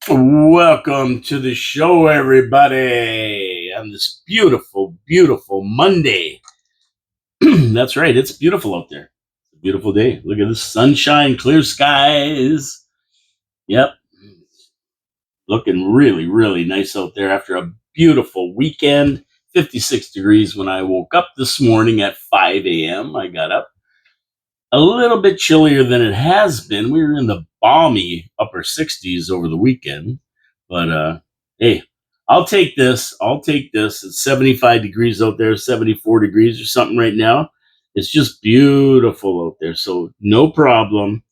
Welcome to the show, everybody, on this beautiful, beautiful Monday. That's right, it's beautiful out there. It's a beautiful day. Look at the sunshine, clear skies. Yep, looking really, really nice out there after a beautiful weekend. 56 degrees when I woke up this morning at 5 a.m. I got up a little bit chillier than it has been. We were in the balmy upper 60s over the weekend, but hey, I'll take this. I'll take this. It's 75 degrees out there, 74 degrees or something right now. It's just beautiful out there, so no problem.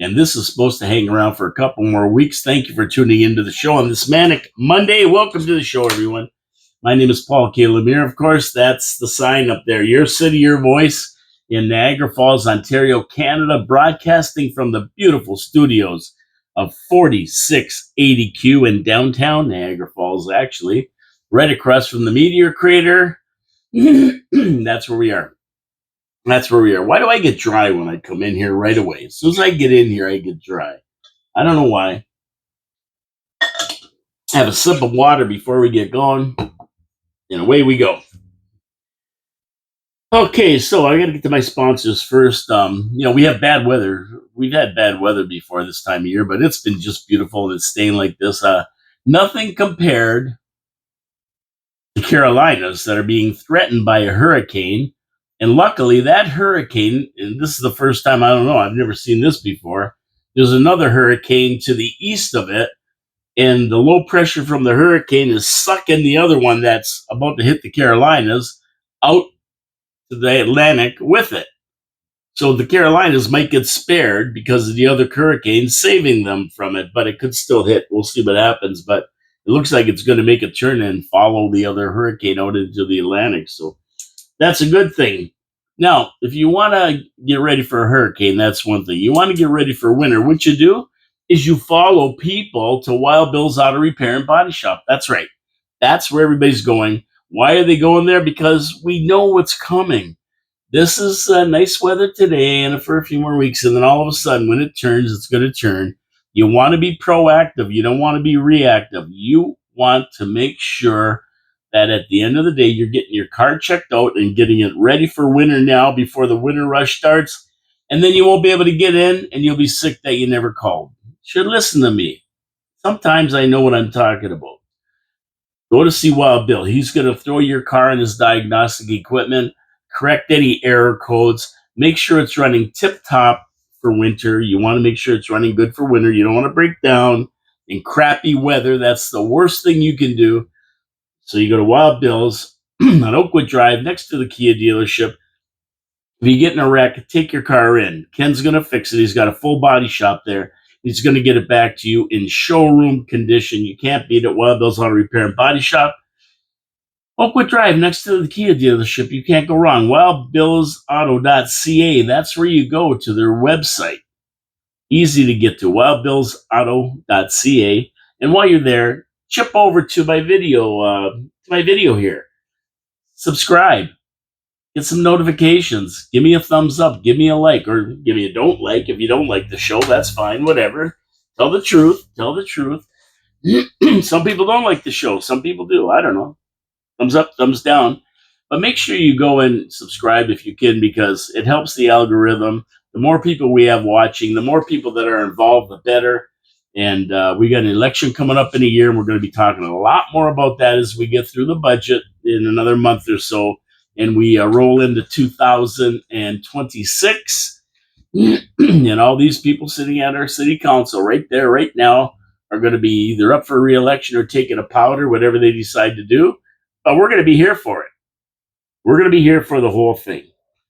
And this is supposed to hang around for a couple more weeks. Thank you for tuning into the show on this Manic Monday. Welcome to the show, everyone. My name is Paul K. Lemire. Of course, that's the sign up there. Your city, your voice in Niagara Falls, Ontario, Canada, broadcasting from the beautiful studios of 4680Q in downtown Niagara Falls, actually, right across from the meteor crater. That's where we are. That's where we are. Why do I get dry when I come in here right away? As soon as I get in here, I get dry. I don't know why. Have a sip of water before we get going, and away we go. Okay, so I got to get to my sponsors first. We have bad weather. We've had bad weather before this time of year, but it's been just beautiful and it's staying like this. Nothing compared to Carolinas that are being threatened by a hurricane. And luckily, that hurricane, and this is the first time, I don't know, I've never seen this before. There's another hurricane to the east of it, and the low pressure from the hurricane is sucking the other one that's about to hit the Carolinas out to the Atlantic with it. So the Carolinas might get spared because of the other hurricane saving them from it, but it could still hit. We'll see what happens. But it looks like it's going to make a turn and follow the other hurricane out into the Atlantic. So that's a good thing. Now, if you want to get ready for a hurricane, that's one thing. You want to get ready for winter. What you do is you follow people to Wild Bill's Auto Repair and Body Shop. That's right. That's where everybody's going. Why are they going there? Because we know what's coming. This is nice weather today and for a few more weeks. And then all of a sudden, when it turns, it's going to turn. You want to be proactive. You don't want to be reactive. You want to make sure that at the end of the day, you're getting your car checked out and getting it ready for winter now before the winter rush starts. And then you won't be able to get in and you'll be sick that you never called. Should listen to me. Sometimes I know what I'm talking about. Go to see Wild Bill. He's going to throw your car in his diagnostic equipment, correct any error codes, make sure it's running tip top for winter. You want to make sure it's running good for winter. You don't want to break down in crappy weather. That's the worst thing you can do. So you go to Wild Bill's on Oakwood Drive next to the Kia dealership. If you get in a wreck, take your car in. Ken's going to fix it. He's got a full body shop there. He's going to get it back to you in showroom condition. You can't beat it. Wild Bill's Auto Repair and Body Shop. Oakwood Drive next to the Kia dealership. You can't go wrong. WildBillsAuto.ca. That's where you go to their website. Easy to get to. WildBillsAuto.ca. And while you're there, chip over to my video here. Subscribe. Get some notifications. Give me a thumbs up. Give me a like, or give me a don't like. If you don't like the show, that's fine. Whatever. Tell the truth. Tell the truth. Some people don't like the show. Some people do. I don't know. Thumbs up, thumbs down. But make sure you go and subscribe if you can, because it helps the algorithm. The more people we have watching, the more people that are involved, the better. And we got an election coming up in a year, and we're going to be talking a lot more about that as we get through the budget in another month or so. And we roll into 2026. And all these people sitting at our city council right there, right now, are going to be either up for re-election or taking a powder, whatever they decide to do. But we're going to be here for it. We're going to be here for the whole thing.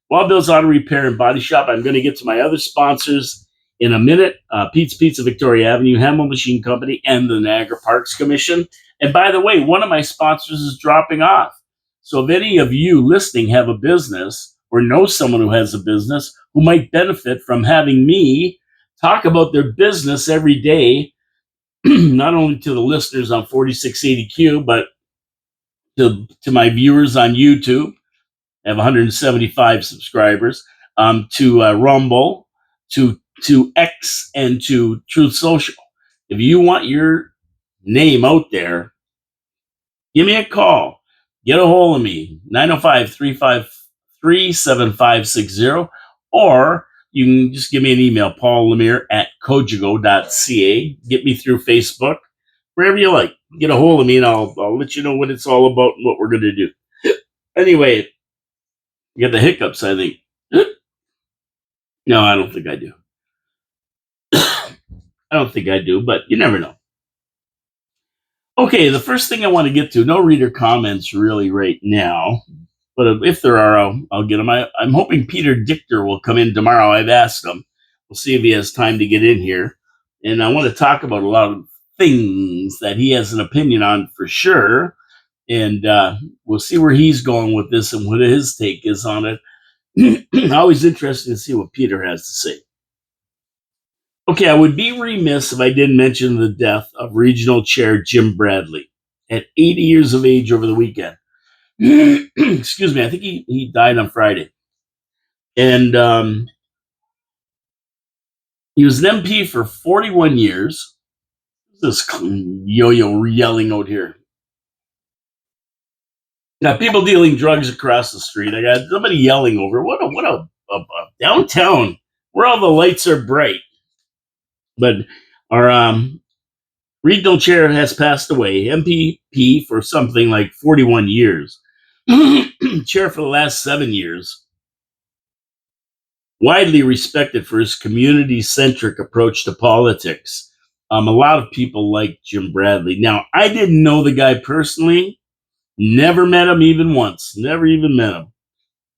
Wild Bill's Auto Repair and Body Shop. I'm going to get to my other sponsors in a minute. Pete's Pizza, Victoria Avenue, Hamill Machine Company, and the Niagara Parks Commission. And by the way, one of my sponsors is dropping off. So if any of you listening have a business or know someone who has a business who might benefit from having me talk about their business every day, not only to the listeners on 4680Q, but to my viewers on YouTube, I have 175 subscribers, to Rumble, to X, and to Truth Social. If you want your name out there, give me a call. Get a hold of me, 905 353 7560, or you can just give me an email, Paul Lemire at cogigo.ca. Get me through Facebook, wherever you like. Get a hold of me and I'll let you know what it's all about and what we're going to do. Anyway, you got the hiccups, I think. No, I don't think I do. I don't think I do, but you never know. Okay, the first thing I want to get to, no reader comments really right now, but if there are, I'll get them. I'm hoping Peter Dichter will come in tomorrow. I've asked him. We'll see if he has time to get in here. And I want to talk about a lot of things that he has an opinion on for sure. And we'll see where he's going with this and what his take is on it. Always interesting to see what Peter has to say. Okay, I would be remiss if I didn't mention the death of Regional Chair Jim Bradley at 80 years of age over the weekend. Excuse me, I think he died on Friday. And he was an MP for 41 years. This yo-yo yelling out here. Got people dealing drugs across the street. I got somebody yelling over. What a downtown where all the lights are bright. But our regional chair has passed away, MPP for something like 41 years. Chair for the last 7 years. Widely respected for his community-centric approach to politics. A lot of people like Jim Bradley. Now, I didn't know the guy personally. Never met him even once. Never even met him.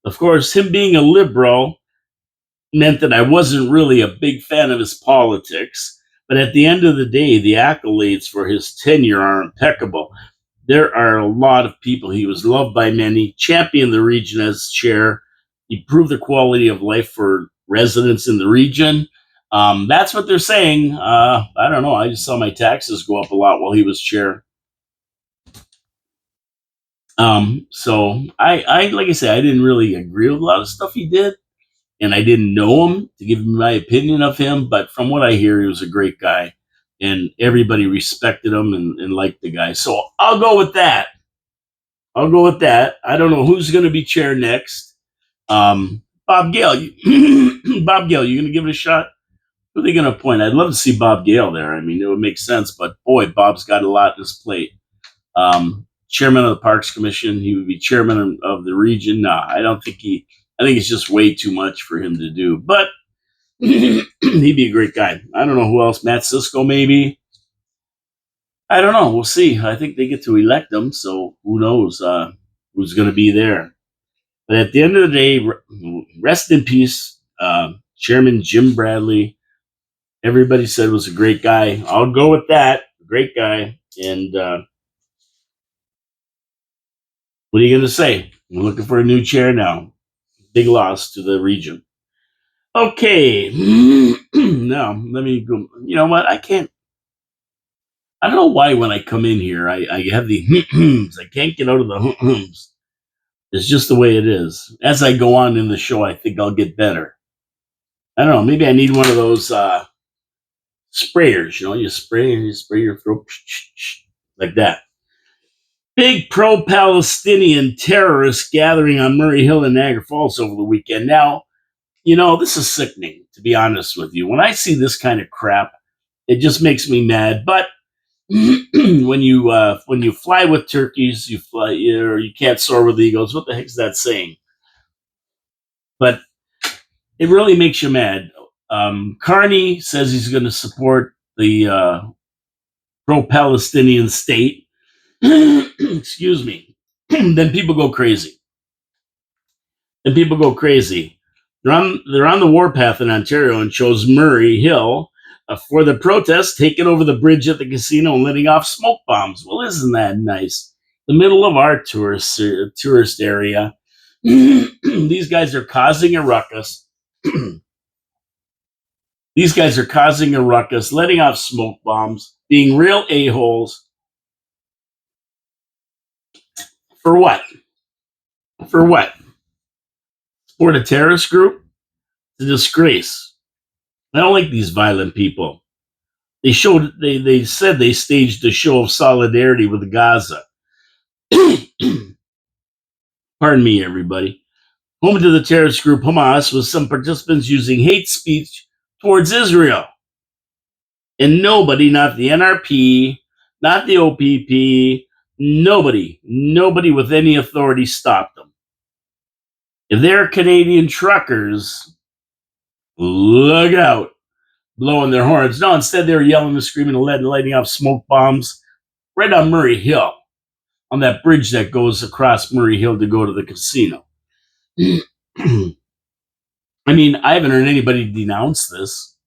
Of course, him being a liberal meant that I wasn't really a big fan of his politics. But at the end of the day, the accolades for his tenure are impeccable. There are a lot of people. He was loved by many, championed the region as chair. He improved the quality of life for residents in the region. That's what they're saying. I don't know. I just saw my taxes go up a lot while he was chair. So I like I said, I didn't really agree with a lot of stuff he did, and I didn't know him to give my opinion of him. But from what I hear, he was a great guy, and everybody respected him and liked the guy. So I'll go with that. I'll go with that. I don't know who's going to be chair next. Bob Gale. Bob Gale, you going to give it a shot? Who are they going to appoint? I'd love to see Bob Gale there. I mean, it would make sense. But boy, Bob's got a lot on his plate. Chairman of the Parks Commission. He would be chairman of the region. Nah, I don't think he. I think it's just way too much for him to do. But he'd be a great guy. I don't know who else. Matt Cisco, maybe. I don't know. We'll see. I think they get to elect him, so who knows who's going to be there. But at the end of the day, rest in peace, Chairman Jim Bradley. Everybody said was a great guy. I'll go with that. Great guy. And what are you going to say? We're looking for a new chair now. Big loss to the region. Okay. Now, let me go. You know what? I can't. I don't know why when I come in here, I have the I can't get out of the It's just the way it is. As I go on in the show, I think I'll get better. I don't know. Maybe I need one of those sprayers. You know, you spray and you spray your throat like that. Big pro-Palestinian terrorist gathering on Murray Hill in Niagara Falls over the weekend. Now, you know, this is sickening, to be honest with you. When I see this kind of crap, it just makes me mad. But when you fly with turkeys, you fly, or you can't soar with eagles. What the heck is that saying? But it really makes you mad. Carney says he's going to support the pro-Palestinian state. Excuse me. Then people go crazy. They're on the warpath in Ontario and chose Murray Hill for the protest, taking over the bridge at the casino and letting off smoke bombs. Well, isn't that nice? The middle of our tourist area. These guys are causing a ruckus. These guys are causing a ruckus, letting off smoke bombs, being real a-holes. For what? For what? Support a terrorist group? It's a disgrace. I don't like these violent people. They said they staged a show of solidarity with Gaza. Pardon me, everybody. Home to the terrorist group Hamas, with some participants using hate speech towards Israel. And nobody, not the NRP, not the OPP, nobody with any authority stopped them. If they're Canadian truckers, look out, blowing their horns. No, instead they were yelling and screaming and lighting off smoke bombs right on Murray Hill, on that bridge that goes across Murray Hill to go to the casino. I mean, I haven't heard anybody denounce this.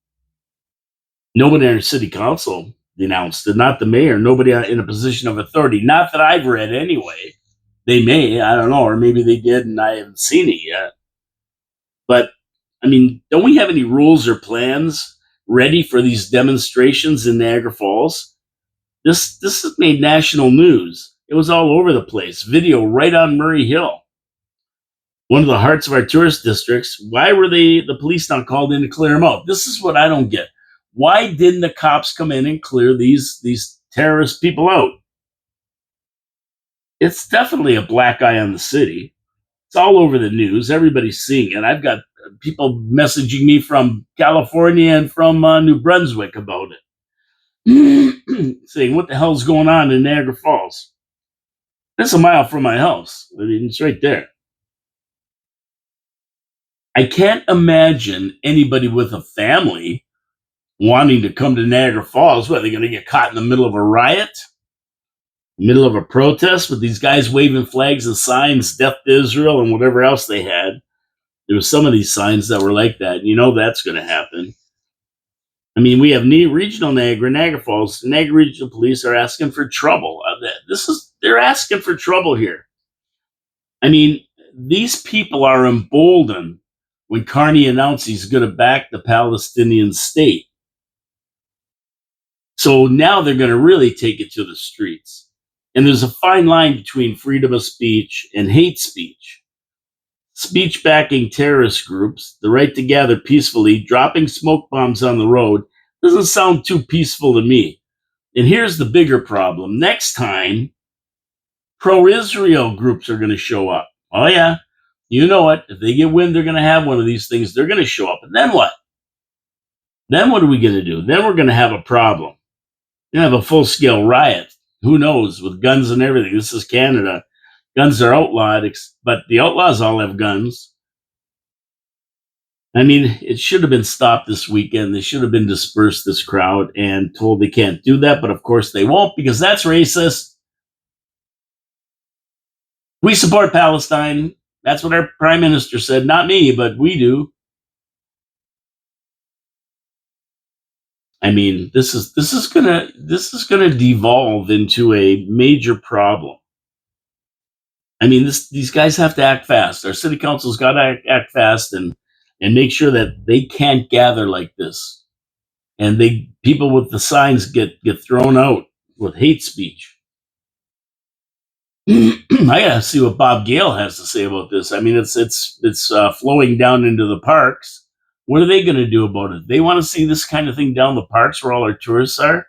Nobody in our city council denounced it, not the mayor, nobody in a position of authority. Not that I've read anyway. They may, I don't know, or maybe they did and I haven't seen it yet. But, I mean, don't we have any rules or plans ready for these demonstrations in Niagara Falls? This has made national news. It was all over the place. Video right on Murray Hill, one of the hearts of our tourist districts. Why were the police not called in to clear them out? This is what I don't get. Why didn't the cops come in and clear these terrorist people out? It's definitely a black eye on the city. It's all over the news. Everybody's seeing it. I've got people messaging me from California and from New Brunswick about it, saying, "What the hell's going on in Niagara Falls?" That's a mile from my house. I mean, it's right there. I can't imagine anybody with a family wanting to come to Niagara Falls. What, are they going to get caught in the middle of a riot? Middle of a protest with these guys waving flags and signs, "Death to Israel," and whatever else they had. There were some of these signs that were like that. You know that's going to happen. I mean, we have regional Niagara Falls. Niagara Regional Police are asking for trouble. They're asking for trouble here. I mean, these people are emboldened when Carney announced he's going to back the Palestinian state. So now they're going to really take it to the streets. And there's a fine line between freedom of speech and hate speech. Speech backing terrorist groups, the right to gather peacefully, dropping smoke bombs on the road, doesn't sound too peaceful to me. And here's the bigger problem. Next time, pro-Israel groups are going to show up. Oh, yeah. You know it. If they get wind they're going to have one of these things, they're going to show up. And then what? Then what are we going to do? Then we're going to have a problem. We're going to have a full-scale riot. Who knows? With guns and everything. This is Canada. Guns are outlawed, but the outlaws all have guns. I mean, it should have been stopped this weekend. They should have been dispersed, this crowd, and told they can't do that. But of course they won't, because that's racist. We support Palestine. That's what our prime minister said. Not me, but we do. I mean, this is gonna devolve into a major problem. I mean, these guys have to act fast. Our city council's got to act fast and make sure that they can't gather like this, and people with the signs get thrown out with hate speech. I gotta see what Bob Gale has to say about this. I mean, it's flowing down into the parks. What are they going to do about it? They want to see this kind of thing down the parks where all our tourists are.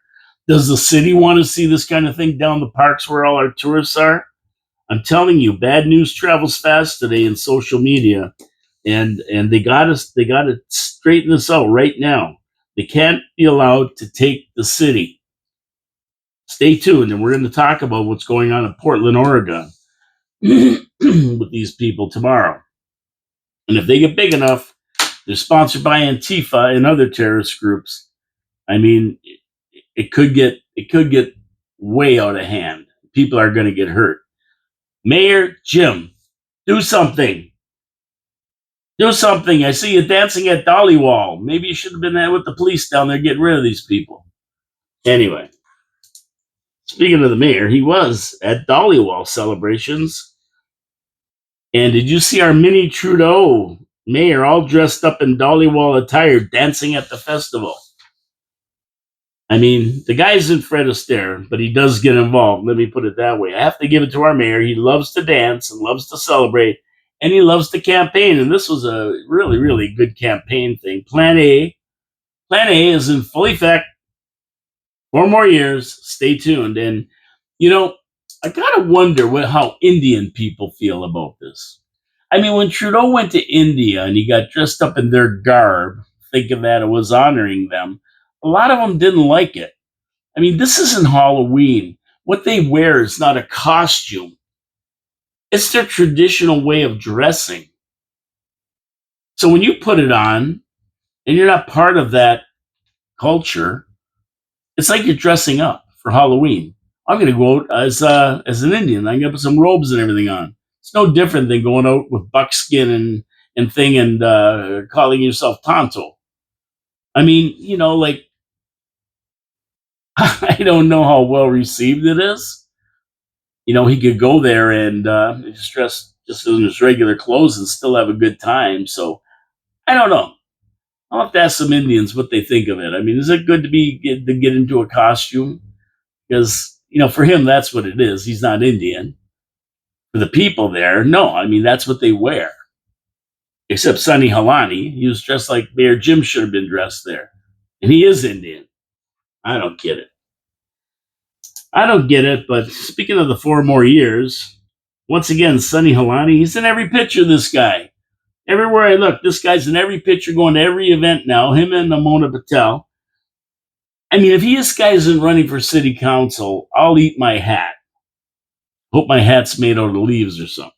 Does the city want to see this kind of thing down the parks where all our tourists are? I'm telling you, bad news travels fast today in social media, and they got to straighten this out right now. They can't be allowed to take the city. Stay tuned, and we're going to talk about what's going on in Portland, Oregon, with these people tomorrow. And if they get big enough, they're sponsored by Antifa and other terrorist groups. I mean, it could get way out of hand. People are going to get hurt. Mayor Jim, do something. Do something. I see you dancing at Dollywall. Maybe you should have been there with the police down there getting rid of these people. Anyway, speaking of the mayor, he was at Dollywall celebrations. And did you see our mini Trudeau mayor all dressed up in Dollywall attire dancing at the festival? I mean, the guy isn't Fred Astaire, but he does get involved. Let me put it that way. I have to give it to our mayor. He loves to dance and loves to celebrate, and he loves to campaign. And this was a really, really good campaign thing. Plan A is in full effect. 4 more years. Stay tuned. And, you know, I got to wonder how Indian people feel about this. I mean, when Trudeau went to India and he got dressed up in their garb, thinking that it was honoring them, a lot of them didn't like it. I mean, this isn't Halloween. What they wear is not a costume, it's their traditional way of dressing. So when you put it on and you're not part of that culture, it's like you're dressing up for Halloween. I'm going to go out as an Indian. I'm going to put some robes and everything on. It's no different than going out with buckskin and calling yourself Tonto. I mean, like I don't know how well received it is. He could go there and just dress just in his regular clothes and still have a good time. So I don't know. I'll have to ask some Indians what they think of it. I mean, is it good to get into a costume? Because for him, that's what it is. He's not Indian. For the people there, no. I mean, that's what they wear. Except Sunny Halani, he was dressed like Mayor Jim should have been dressed there, and he is Indian. I don't get it. I don't get it. But speaking of the 4 more years, once again, Sunny Halani, he's in every picture. This guy, everywhere I look, this guy's in every picture, going to every event now. Him and Mona Patel. I mean, if this guy isn't running for city council, I'll eat my hat. Hope my hat's made out of leaves or something.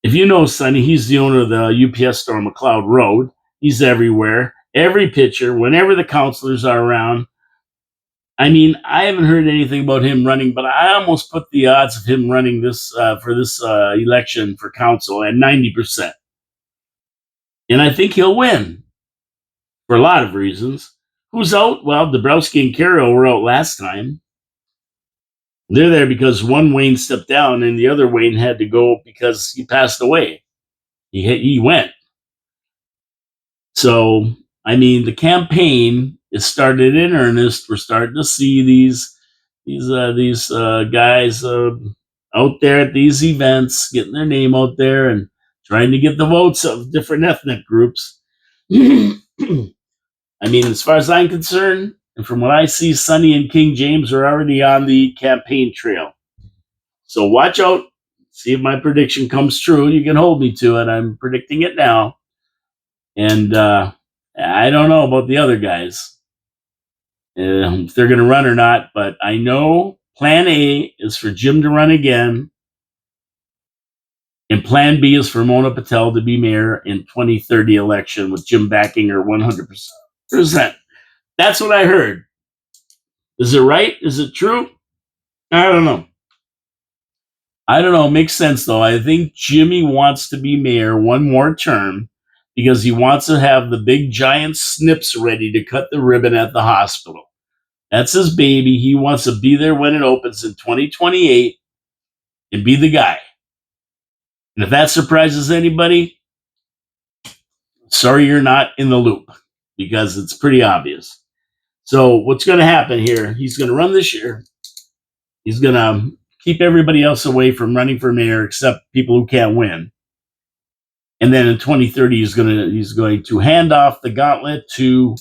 If you know Sonny, he's the owner of the UPS store on McLeod Road. He's everywhere, every picture, whenever the councilors are around. I mean, I haven't heard anything about him running, but I almost put the odds of him running this for this election for council at 90%. And I think he'll win for a lot of reasons. Who's out? Well, Dabrowski and Carroll were out last time. They're there because one Wayne stepped down and the other Wayne had to go because he passed away. He went. So, I mean, the campaign is started in earnest. We're starting to see these guys out there at these events, getting their name out there and trying to get the votes of different ethnic groups. I mean, as far as I'm concerned, and from what I see, Sonny and King James are already on the campaign trail. So watch out. See if my prediction comes true. You can hold me to it. I'm predicting it now. And I don't know about the other guys, if they're going to run or not. But I know Plan A is for Jim to run again. And Plan B is for Mona Patel to be mayor in 2030 election with Jim backing her 100%. That's what I heard. Is it right? Is it true? I don't know. I don't know. It makes sense, though. I think Jimmy wants to be mayor one more term because he wants to have the big giant snips ready to cut the ribbon at the hospital. That's his baby. He wants to be there when it opens in 2028 and be the guy. And if that surprises anybody, sorry you're not in the loop because it's pretty obvious. So what's going to happen here? He's going to run this year. He's going to keep everybody else away from running for mayor except people who can't win. And then in 2030, he's going to hand off the gauntlet to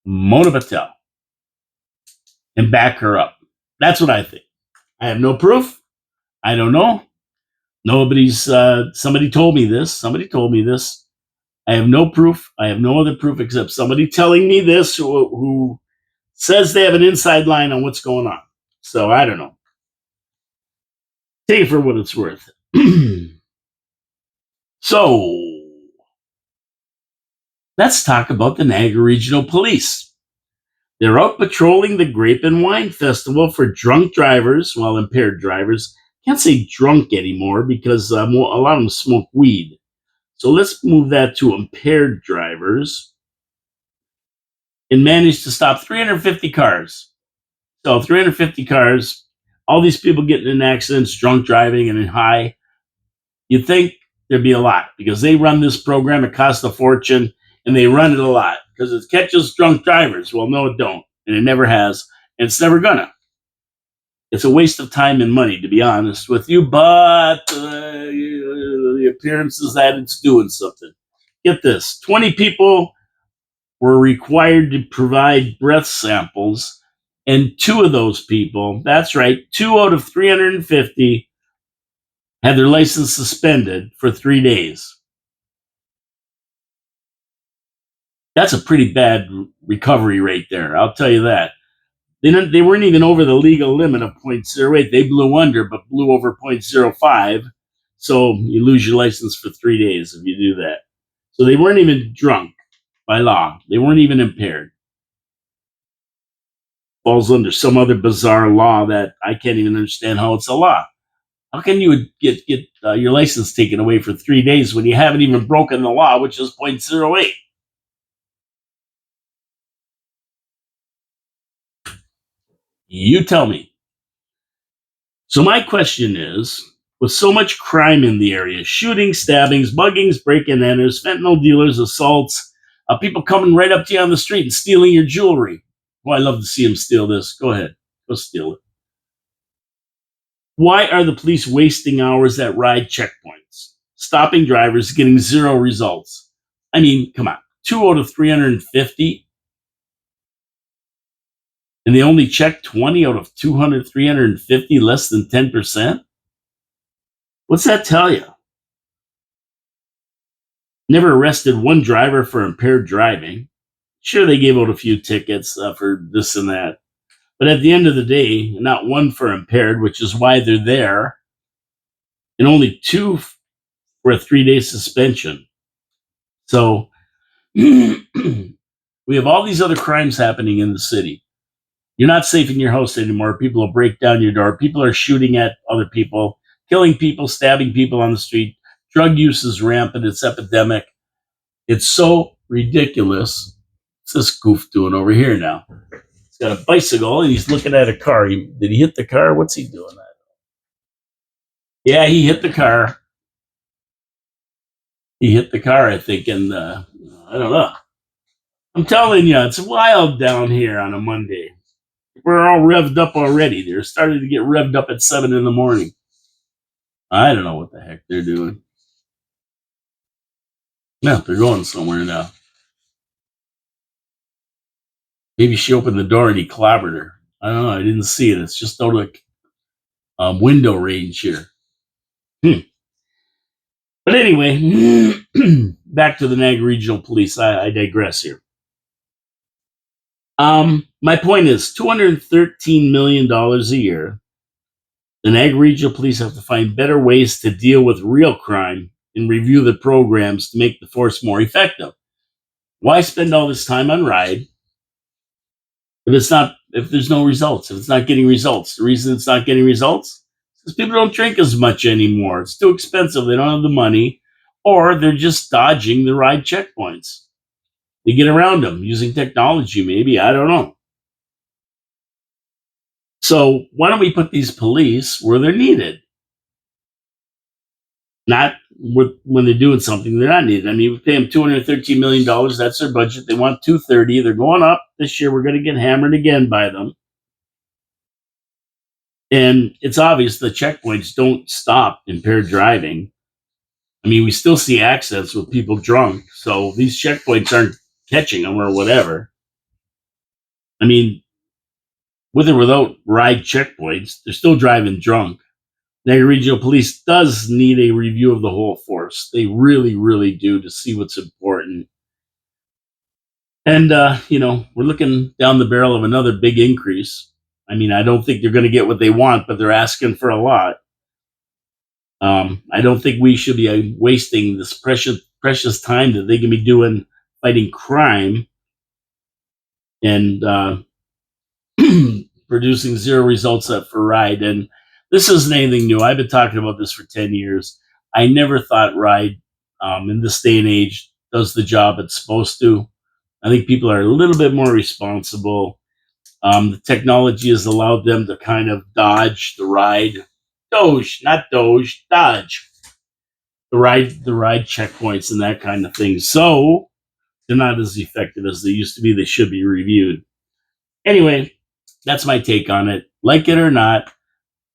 Mona Patel and back her up. That's what I think. I have no proof. I don't know. Somebody told me this. I have no proof. I have no other proof except somebody telling me this who says they have an inside line on what's going on. So I don't know. Take it for what it's worth. So let's talk about the Niagara Regional Police. They're out patrolling the Grape and Wine Festival for drunk drivers, impaired drivers. Can't say drunk anymore because a lot of them smoke weed. So let's move that to impaired drivers and managed to stop 350 cars. So 350 cars, all these people getting in accidents, drunk driving and high. You'd think there'd be a lot because they run this program. It costs a fortune and they run it a lot because it catches drunk drivers. Well, no, it don't. And it never has. And it's never gonna. It's a waste of time and money, to be honest with you, but the appearance is that it's doing something. Get this, 20 people were required to provide breath samples, and two of those people, that's right, 2 out of 350, had their license suspended for 3 days. That's a pretty bad recovery rate there, I'll tell you that. They weren't even over the legal limit of 0.08. They blew under, but blew over 0.05. So you lose your license for 3 days if you do that. So they weren't even drunk by law. They weren't even impaired. Falls under some other bizarre law that I can't even understand how it's a law. How can you get your license taken away for 3 days when you haven't even broken the law, which is 0.08? You tell me. So my question is, with so much crime in the area, shootings, stabbings, muggings, break-in enters, fentanyl dealers, assaults, people coming right up to you on the street and stealing your jewelry. Oh, I love to see them steal this. Go ahead. Go steal it. Why are the police wasting hours at ride checkpoints, stopping drivers, getting zero results? I mean, come on. 2 out of 350, and they only check 20 out of 200, 350, less than 10%? What's that tell you? Never arrested one driver for impaired driving. Sure, they gave out a few tickets for this and that. But at the end of the day, not one for impaired, which is why they're there, and only two for a 3 day suspension. So we have all these other crimes happening in the city. You're not safe in your house anymore. People will break down your door. People are shooting at other people, killing people, stabbing people on the street. Drug use is rampant. It's epidemic. It's so ridiculous. What's this goof doing over here now? He's got a bicycle and he's looking at a car. Did he hit the car? What's he doing? Yeah, he hit the car. He hit the car, I think, and I don't know. I'm telling you, it's wild down here on a Monday. We're all revved up already. They're starting to get revved up at 7 in the morning. I don't know what the heck they're doing. No, they're going somewhere now. Maybe she opened the door and he clobbered her. I don't know. I didn't see it. It's just out of window range here. But anyway, back to the Niagara Regional Police. I digress here. My point is $213 million a year. The Niagara Regional Police have to find better ways to deal with real crime and review the programs to make the force more effective. Why spend all this time on ride if there's no results, if it's not getting results? The reason it's not getting results is because people don't drink as much anymore. It's too expensive. They don't have the money, or they're just dodging the ride checkpoints. They get around them using technology, maybe. I don't know. So why don't we put these police where they're needed? Not when they're doing something they're not needed. I mean, we pay them $213 million. That's their budget. They want 230. They're going up this year. We're going to get hammered again by them. And it's obvious the checkpoints don't stop impaired driving. I mean, we still see accidents with people drunk. So these checkpoints aren't catching them or whatever. I mean, with or without ride checkpoints, they're still driving drunk. Niagara Regional Police does need a review of the whole force. They really, really do, to see what's important. And, we're looking down the barrel of another big increase. I mean, I don't think they're going to get what they want, but they're asking for a lot. I don't think we should be wasting this precious time that they can be doing fighting crime and producing zero results for ride. And this isn't anything new. I've been talking about this for 10 years. I never thought ride in this day and age does the job it's supposed to. I think people are a little bit more responsible. The technology has allowed them to kind of dodge the ride. Dodge the ride checkpoints and that kind of thing. So they're not as effective as they used to be. They should be reviewed. Anyway, that's my take on it. Like it or not,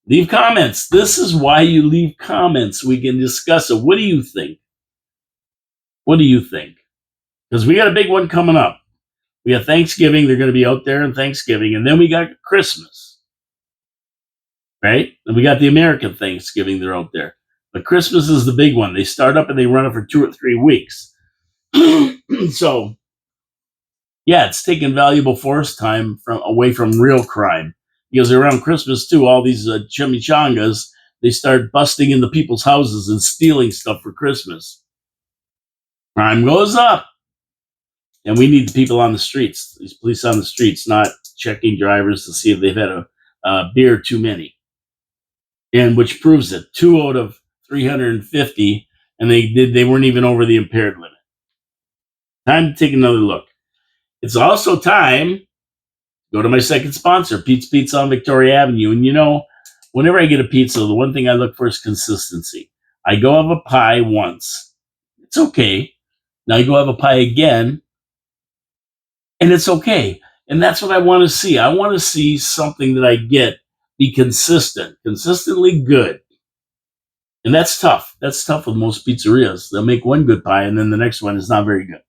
leave comments. This is why you leave comments. We can discuss it. What do you think? What do you think? Because we got a big one coming up. We have Thanksgiving. They're going to be out there on Thanksgiving. And then we got Christmas, right? And we got the American Thanksgiving. They're out there. But Christmas is the big one. They start up and they run it for 2 or 3 weeks. So, yeah, it's taking valuable forest time from away from real crime. Because around Christmas, too, all these chimichangas, they start busting into people's houses and stealing stuff for Christmas. Crime goes up. And we need the people on the streets, these police on the streets, not checking drivers to see if they've had a beer too many. And which proves it, 2 out of 350, and they weren't even over the impaired limit. Time to take another look. It's also time to go to my second sponsor, Pete's Pizza on Victoria Avenue. And whenever I get a pizza, the one thing I look for is consistency. I go have a pie once, it's okay. Now I go have a pie again, and it's okay. And that's what I want to see. I want to see something that I get be consistently good. And that's tough. That's tough with most pizzerias. They'll make one good pie and then the next one is not very good.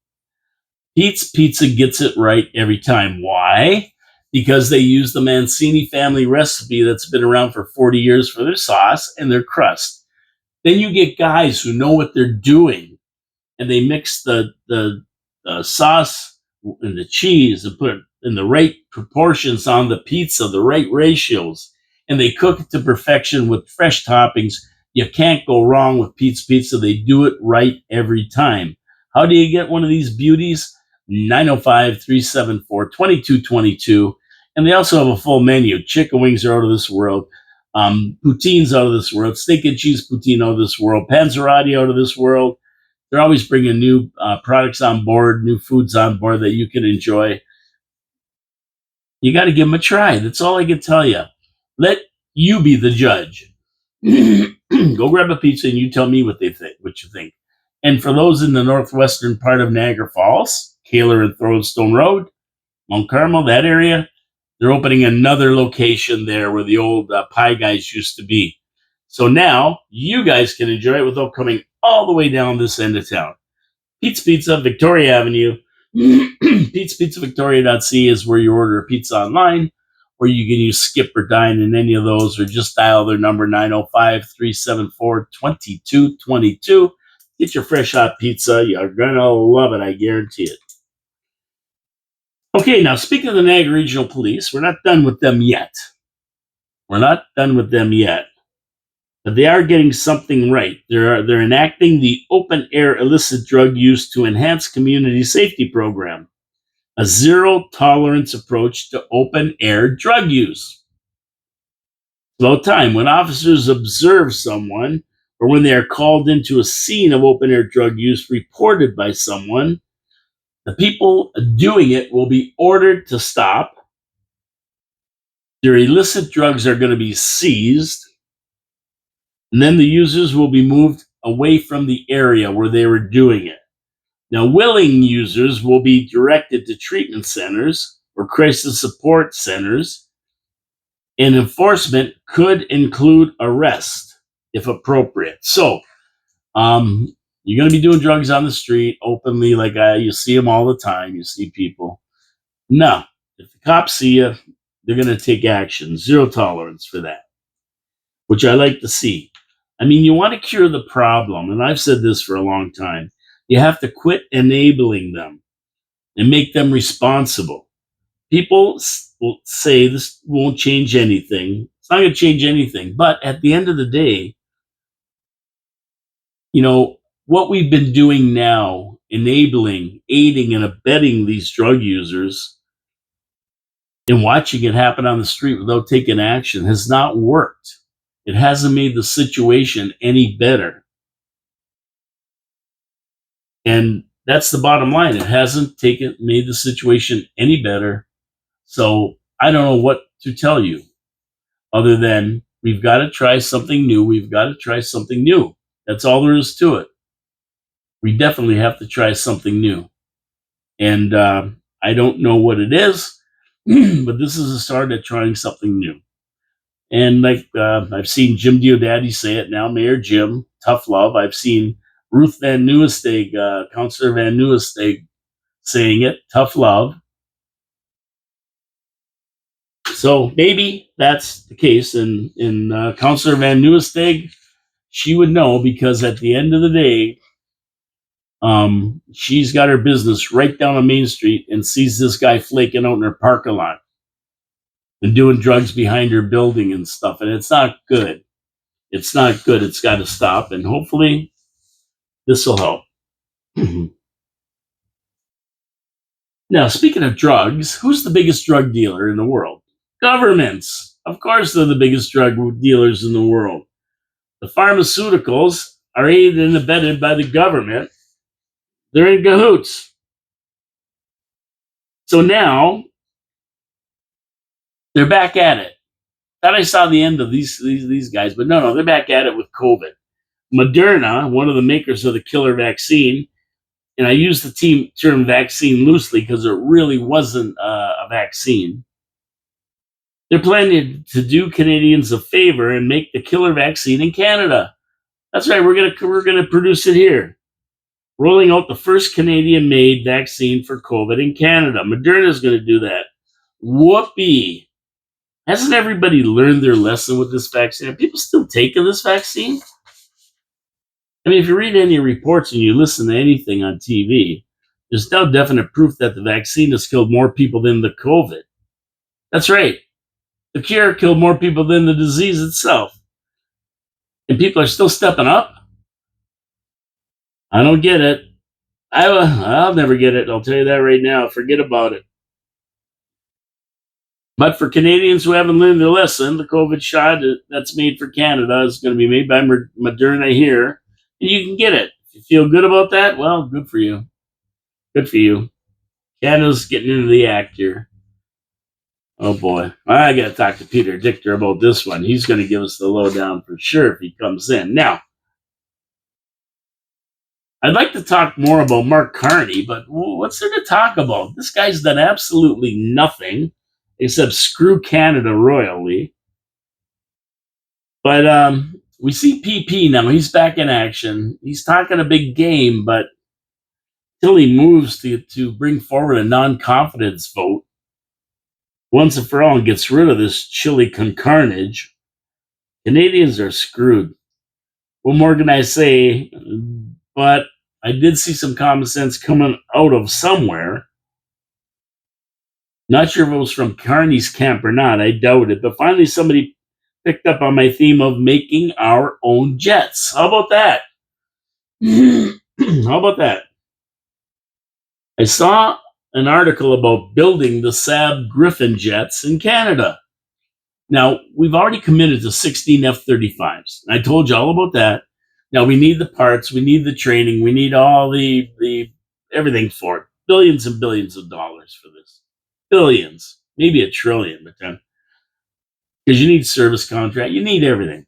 Pete's Pizza gets it right every time. Why? Because they use the Mancini family recipe that's been around for 40 years for their sauce and their crust. Then you get guys who know what they're doing, and they mix the sauce and the cheese and put it in the right proportions on the pizza, the right ratios, and they cook it to perfection with fresh toppings. You can't go wrong with Pete's Pizza. They do it right every time. How do you get one of these beauties? 905-374-2222. And they also have a full menu. Chicken wings are out of this world. Poutine's out of this world. Steak and cheese poutine out of this world. Panzerotti out of this world. They're always bringing new products on board, new foods on board that you can enjoy. You got to give them a try. That's all I can tell you. Let you be the judge. Go grab a pizza and you tell me what you think. And for those in the northwestern part of Niagara Falls, Kaler and Throwstone Road, Mount Carmel, that area, they're opening another location there where the old Pie Guys used to be. So now you guys can enjoy it without coming all the way down this end of town. Pete's Pizza, Victoria Avenue. Pete's Pizza Victoria.ca is where you order a pizza online, or you can use Skip or Dine in any of those, or just dial their number 905-374-2222. Get your fresh hot pizza. You're going to love it, I guarantee it. Okay, now speaking of the Niagara Regional Police, we're not done with them yet. But they are getting something right. They're enacting the open air illicit drug use to enhance community safety program, a zero tolerance approach to open air drug use. It's about time. When officers observe someone, or when they are called into a scene of open air drug use reported by someone, the people doing it will be ordered to stop. Their illicit drugs are going to be seized, and then the users will be moved away from the area where they were doing it. Now, willing users will be directed to treatment centers or crisis support centers, and enforcement could include arrest if appropriate. So, you're going to be doing drugs on the street openly, like you see them all the time. You see people. No, if the cops see you, they're going to take action. Zero tolerance for that, which I like to see. I mean, you want to cure the problem, and I've said this for a long time. You have to quit enabling them and make them responsible. People will say this won't change anything. It's not going to change anything. But at the end of the day, what we've been doing now, enabling, aiding, and abetting these drug users and watching it happen on the street without taking action has not worked. It hasn't made the situation any better. And that's the bottom line. It hasn't made the situation any better. So I don't know what to tell you other than we've got to try something new. That's all there is to it. We definitely have to try something new. And I don't know what it is, but this is a start at trying something new. And like I've seen Jim D.O.W. say it now, Mayor Jim, tough love. I've seen Ruth Van Nieuwesteg, Councillor Van Nieuwesteg saying it, tough love. So maybe that's the case. And Councillor Van Nieuwensteeg, she would know because at the end of the day, she's got her business right down on Main Street and sees this guy flaking out in her parking lot and doing drugs behind her building and stuff. And it's not good. It's not good. It's got to stop. And hopefully this will help. Now, speaking of drugs, who's the biggest drug dealer in the world? Governments. Of course, they're the biggest drug dealers in the world. The pharmaceuticals are aided and abetted by the government. They're in cahoots. So now they're back at it. Thought I saw the end of these guys, but no, they're back at it with COVID. Moderna, one of the makers of the killer vaccine, and I use the term vaccine loosely because it really wasn't a vaccine. They're planning to do Canadians a favor and make the killer vaccine in Canada. That's right, we're gonna produce it here. Rolling out the first Canadian-made vaccine for COVID in Canada. Moderna's going to do that. Whoopee! Hasn't everybody learned their lesson with this vaccine? Are people still taking this vaccine? I mean, if you read any reports and you listen to anything on TV, there's no definite proof that the vaccine has killed more people than the COVID. That's right. The cure killed more people than the disease itself. And people are still stepping up? I don't get it. I'll never get it. I'll tell you that right now. Forget about it. But for Canadians who haven't learned their lesson, the COVID shot that's made for Canada is going to be made by Moderna here. And you can get it. If you feel good about that, well, good for you. Good for you. Canada's getting into the act here. Oh boy. I got to talk to Peter Dichter about this one. He's going to give us the lowdown for sure if he comes in. Now, I'd like to talk more about Mark Carney, but what's there to talk about? This guy's done absolutely nothing except screw Canada royally. But we see PP now. He's back in action. He's talking a big game, but till he moves to bring forward a non-confidence vote once and for all and gets rid of this chilly carnage, Canadians are screwed. What more can I say? But I did see some common sense coming out of somewhere. Not sure if it was from Carney's camp or not. I doubt it. But finally, somebody picked up on my theme of making our own jets. How about that? How about that? I saw an article about building the Saab Griffin jets in Canada. Now, we've already committed to 16 F-35s. I told you all about that. Now, we need the parts, we need the training, we need all the everything for it. Billions and billions of dollars for this. Billions, maybe $1 trillion, but then because you need service contract, you need everything.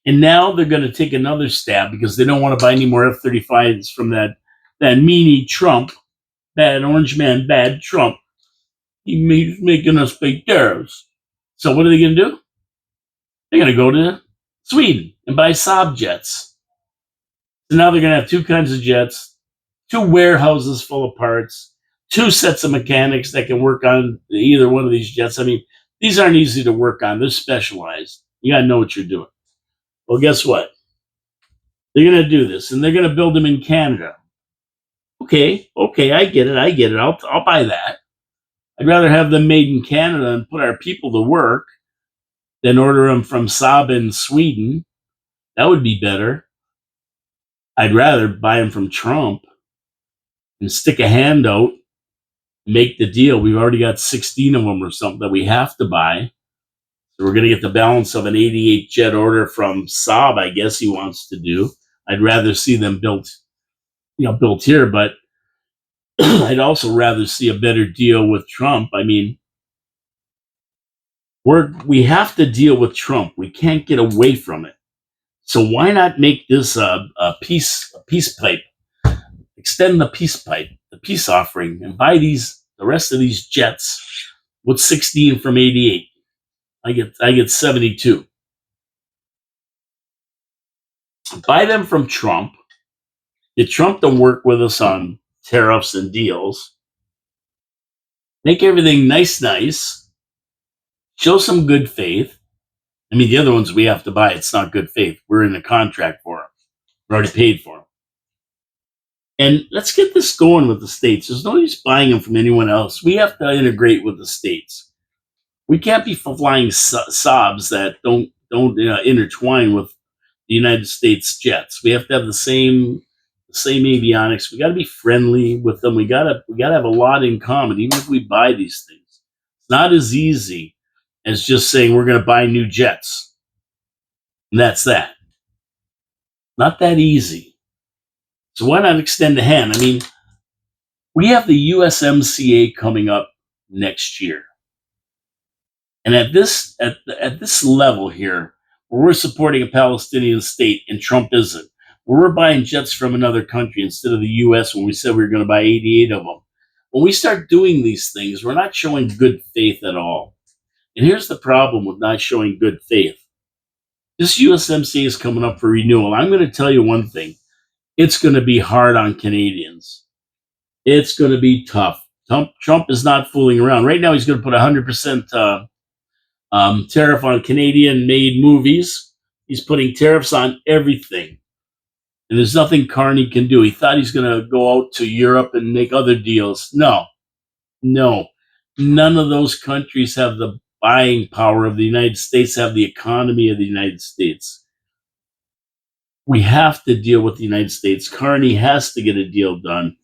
And now they're going to take another stab because they don't want to buy any more F-35s from that meanie Trump, bad orange man, bad Trump. He's making us pay tariffs. So what are they going to do? They're going to go to Sweden and buy Saab jets. So now they're going to have two kinds of jets, two warehouses full of parts, two sets of mechanics that can work on either one of these jets. I mean, these aren't easy to work on. They're specialized. You got to know what you're doing. Well, guess what? They're going to do this, and they're going to build them in Canada. Okay, I get it. I'll buy that. I'd rather have them made in Canada and put our people to work than order them from Saab in Sweden. That would be better. I'd rather buy them from Trump and stick a hand out, make the deal. We've already got 16 of them or something that we have to buy. So we're going to get the balance of an 88 jet order from Saab, I guess he wants to do. I'd rather see them built here, but I'd also rather see a better deal with Trump. I mean, we have to deal with Trump. We can't get away from it. So why not make this a peace pipe? Extend the peace pipe, the peace offering, and buy the rest of these jets with 16 from 88. I get 72. Buy them from Trump. Get Trump to work with us on tariffs and deals. Make everything nice. Show some good faith. I mean, the other ones we have to buy. It's not good faith. We're in a contract for them. We're already paid for them. And let's get this going with the states. There's no use buying them from anyone else. We have to integrate with the states. We can't be flying Saabs that don't intertwine with the United States jets. We have to have the same avionics. We got to be friendly with them. We gotta have a lot in common, even if we buy these things. It's not as easy as just saying we're going to buy new jets, and that's that. Not that easy. So why not extend a hand? I mean, we have the USMCA coming up next year. And at this level here, where we're supporting a Palestinian state and Trump isn't, where we're buying jets from another country instead of the US when we said we were going to buy 88 of them. When we start doing these things, we're not showing good faith at all. And here's the problem with not showing good faith. This USMCA is coming up for renewal. I'm going to tell you one thing. It's going to be hard on Canadians. It's going to be tough. Trump is not fooling around. Right now, he's going to put 100% tariff on Canadian-made movies. He's putting tariffs on everything. And there's nothing Carney can do. He thought he's going to go out to Europe and make other deals. No. None of those countries have the buying power of the United States, have the economy of the United States. We have to deal with the United States. Carney has to get a deal done.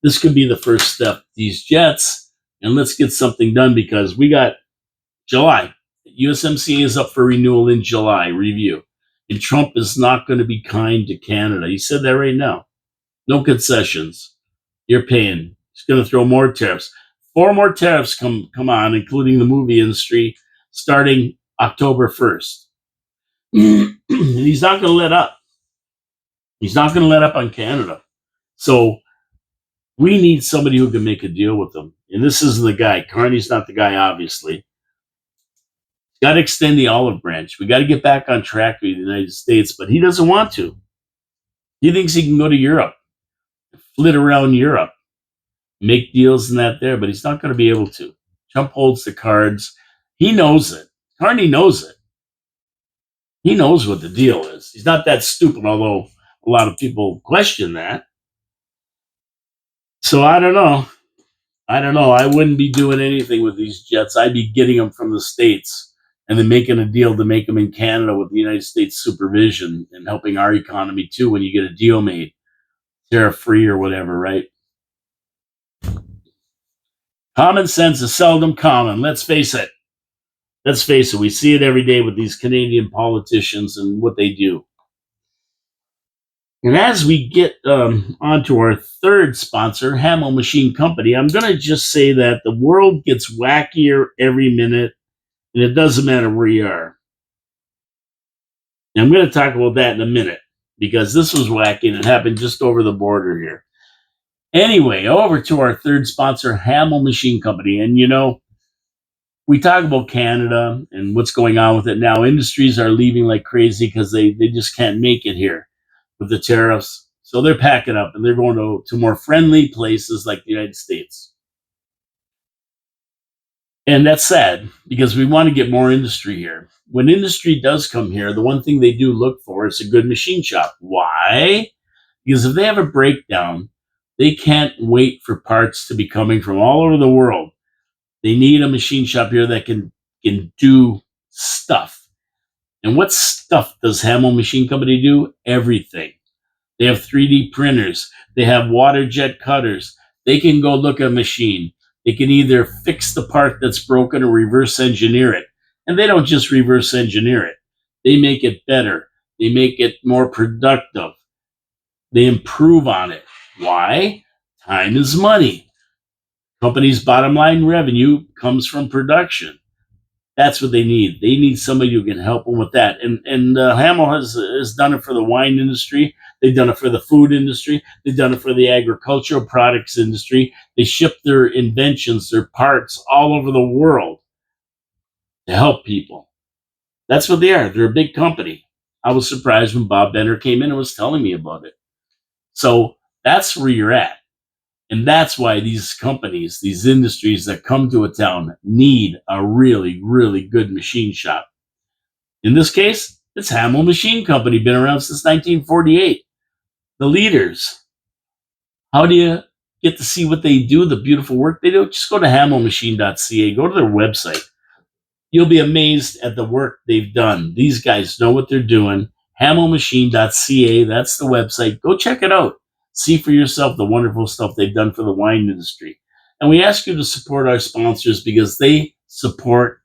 This could be the first step. These jets, and let's get something done because we got July. USMCA is up for renewal in July, review. And Trump is not going to be kind to Canada. He said that right now. No concessions. You're paying. He's going to throw more tariffs. 4 more tariffs come on, including the movie industry, starting October 1st. And he's not going to let up. He's not going to let up on Canada. So we need somebody who can make a deal with them. And this isn't the guy. Carney's not the guy, obviously. Got to extend the olive branch. We got to get back on track with the United States, but he doesn't want to. He thinks he can go to Europe, flit around Europe, make deals and that there, but he's not going to be able to. Trump holds the cards. He knows it. Carney knows it. He knows what the deal is. He's not that stupid, although a lot of people question that. So I don't know. I wouldn't be doing anything with these jets. I'd be getting them from the States and then making a deal to make them in Canada with the United States supervision and helping our economy too when you get a deal made, tariff free or whatever, right? Common sense is seldom common. Let's face it. We see it every day with these Canadian politicians and what they do. And as we get on to our third sponsor, Hamel Machine Company, I'm going to just say that the world gets wackier every minute, and it doesn't matter where you are. And I'm going to talk about that in a minute, because this was wacky and it happened just over the border here. Anyway, over to our third sponsor, Hamel Machine Company. And we talk about Canada and what's going on with it now. Industries are leaving like crazy because they just can't make it here with the tariffs. So they're packing up and they're going to more friendly places like the United States. And that's sad because we want to get more industry here. When industry does come here, the one thing they do look for is a good machine shop. Why? Because if they have a breakdown, they can't wait for parts to be coming from all over the world. They need a machine shop here that can do stuff. And what stuff does Hamel Machine Company do? Everything. They have 3D printers. They have water jet cutters. They can go look at a machine. They can either fix the part that's broken or reverse engineer it. And they don't just reverse engineer it. They make it better. They make it more productive. They improve on it. Why? Time is money. Company's bottom line revenue comes from production. That's what they need. They need somebody who can help them with that. And Hamel has done it for the wine industry. They've done it for the food industry. They've done it for the agricultural products industry. They ship their inventions, their parts all over the world to help people. That's what they are. They're a big company. I was surprised when Bob Benner came in and was telling me about it. So that's where you're at. And that's why these companies, these industries that come to a town need a really, really good machine shop. In this case, it's Hamel Machine Company, been around since 1948. The leaders. How do you get to see what they do, the beautiful work they do? Just go to hamelmachine.ca, go to their website. You'll be amazed at the work they've done. These guys know what they're doing. Hamelmachine.ca, that's the website. Go check it out. See for yourself the wonderful stuff they've done for the wine industry. And we ask you to support our sponsors because they support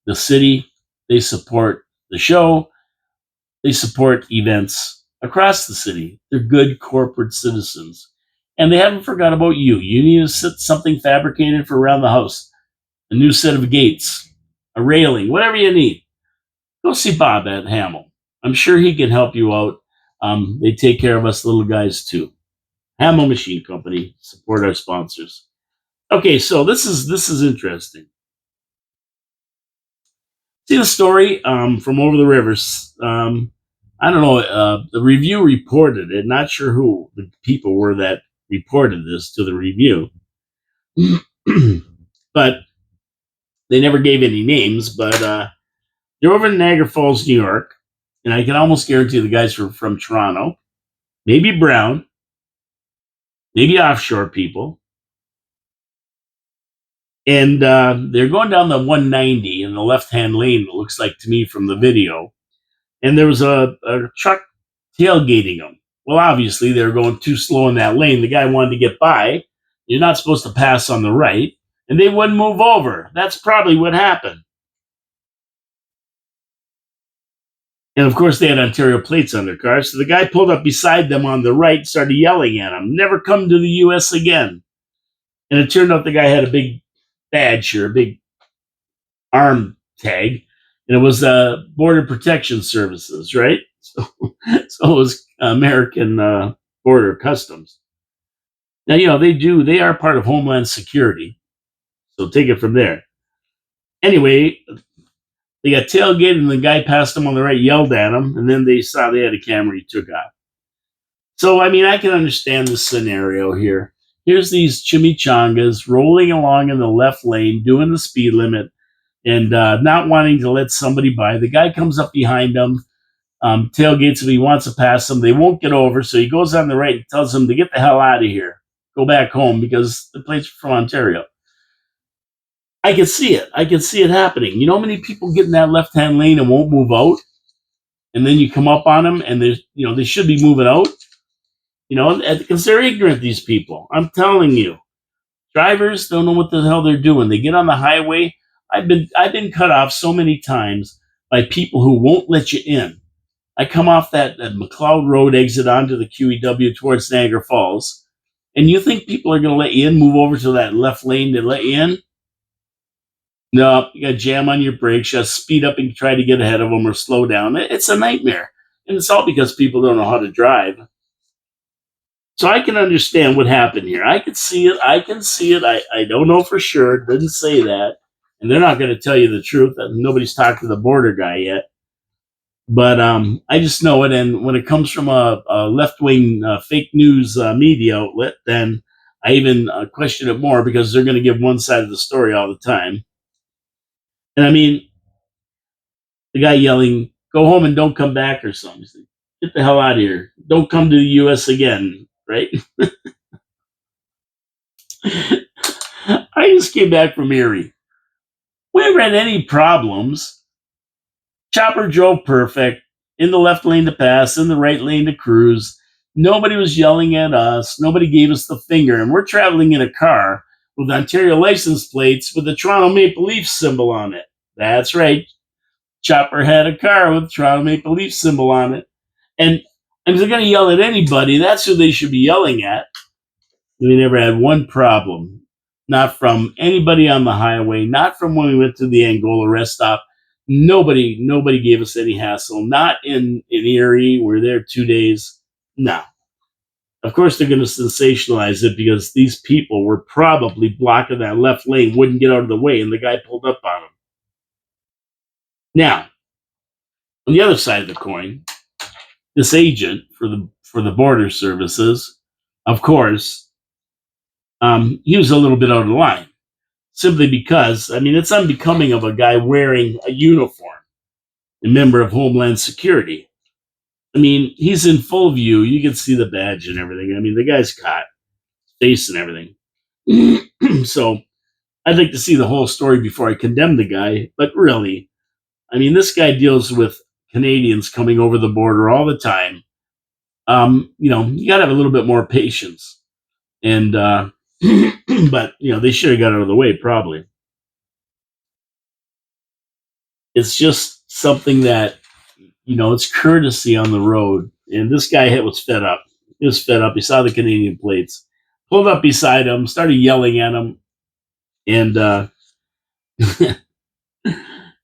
the city, they support the show, they support events across the city. They're good corporate citizens. And they haven't forgot about you. You need to set something fabricated for around the house, a new set of gates, a railing, whatever you need. Go see Bob at Hamel. I'm sure he can help you out. They take care of us little guys too. Hamel Machine Company, support our sponsors. Okay, so this is interesting. See the story from over the rivers. I don't know. The review reported it. Not sure who the people were that reported this to the review, but they never gave any names. But they're over in Niagara Falls, New York, and I can almost guarantee the guys were from Toronto, maybe Brown, maybe offshore people, and they're going down the 190 in the left-hand lane. It looks like to me from the video, and there was a truck tailgating them. Well, obviously they were going too slow in that lane. The guy wanted to get by. You're not supposed to pass on the right, and they wouldn't move over. That's probably what happened. And of course, they had Ontario plates on their car. So the guy pulled up beside them on the right, started yelling at them, "Never come to the U.S. again." And it turned out the guy had a big badge here, a big arm tag, and it was Border Protection Services, right? So it was American Border Customs. Now, they are part of Homeland Security. So take it from there. Anyway, they got tailgated and the guy passed them on the right, yelled at them, and then they saw they had a camera, he took off. So, I mean, I can understand the scenario here. Here's these chimichangas rolling along in the left lane, doing the speed limit, and not wanting to let somebody by. The guy comes up behind them, tailgates him. He wants to pass them. They won't get over, so he goes on the right and tells them to get the hell out of here. Go back home because the plate's from Ontario. I can see it. I can see it happening. You know how many people get in that left-hand lane and won't move out? And then you come up on them and they should be moving out. Because they're ignorant, these people. I'm telling you. Drivers don't know what the hell they're doing. They get on the highway. I've been cut off so many times by people who won't let you in. I come off that McLeod Road exit onto the QEW towards Niagara Falls, and you think people are going to let you in, move over to that left lane to let you in? No, you got to jam on your brakes, you got to speed up and try to get ahead of them or slow down. It's a nightmare. And it's all because people don't know how to drive. So I can understand what happened here. I can see it. I don't know for sure. It didn't say that. And they're not going to tell you the truth. Nobody's talked to the border guy yet. But I just know it. And when it comes from a left-wing fake news media outlet, then I even question it more because they're going to give one side of the story all the time. And I mean, the guy yelling, "Go home and don't come back," or something. He's like, "Get the hell out of here. Don't come to the U.S. again," right? I just came back from Erie. We never had any problems. Chopper drove perfect, in the left lane to pass, in the right lane to cruise. Nobody was yelling at us. Nobody gave us the finger. And we're traveling in a car with Ontario license plates with the Toronto Maple Leaf symbol on it. That's right. Chopper had a car with Toronto Maple Leaf symbol on it. And if they're going to yell at anybody, that's who they should be yelling at. We never had one problem. Not from anybody on the highway, not from when we went to the Angola rest stop. Nobody gave us any hassle. Not in Erie. We're there 2 days. No. Of course, they're going to sensationalize it because these people were probably blocking that left lane, wouldn't get out of the way, and the guy pulled up on them. Now, on the other side of the coin, this agent for the border services, of course, He was a little bit out of line simply because, I mean, it's unbecoming of a guy wearing a uniform, a member of Homeland Security. I mean, he's in full view. You can see the badge and everything. I mean, the guy's caught, face and everything. So I'd like to see the whole story before I condemn the guy. But really, I mean, this guy deals with Canadians coming over the border all the time. You got to have a little bit more patience. And, but, they should have got out of the way, probably. It's just something that, it's courtesy on the road. And this guy was fed up. He was fed up. He saw the Canadian plates, pulled up beside him, started yelling at him. And,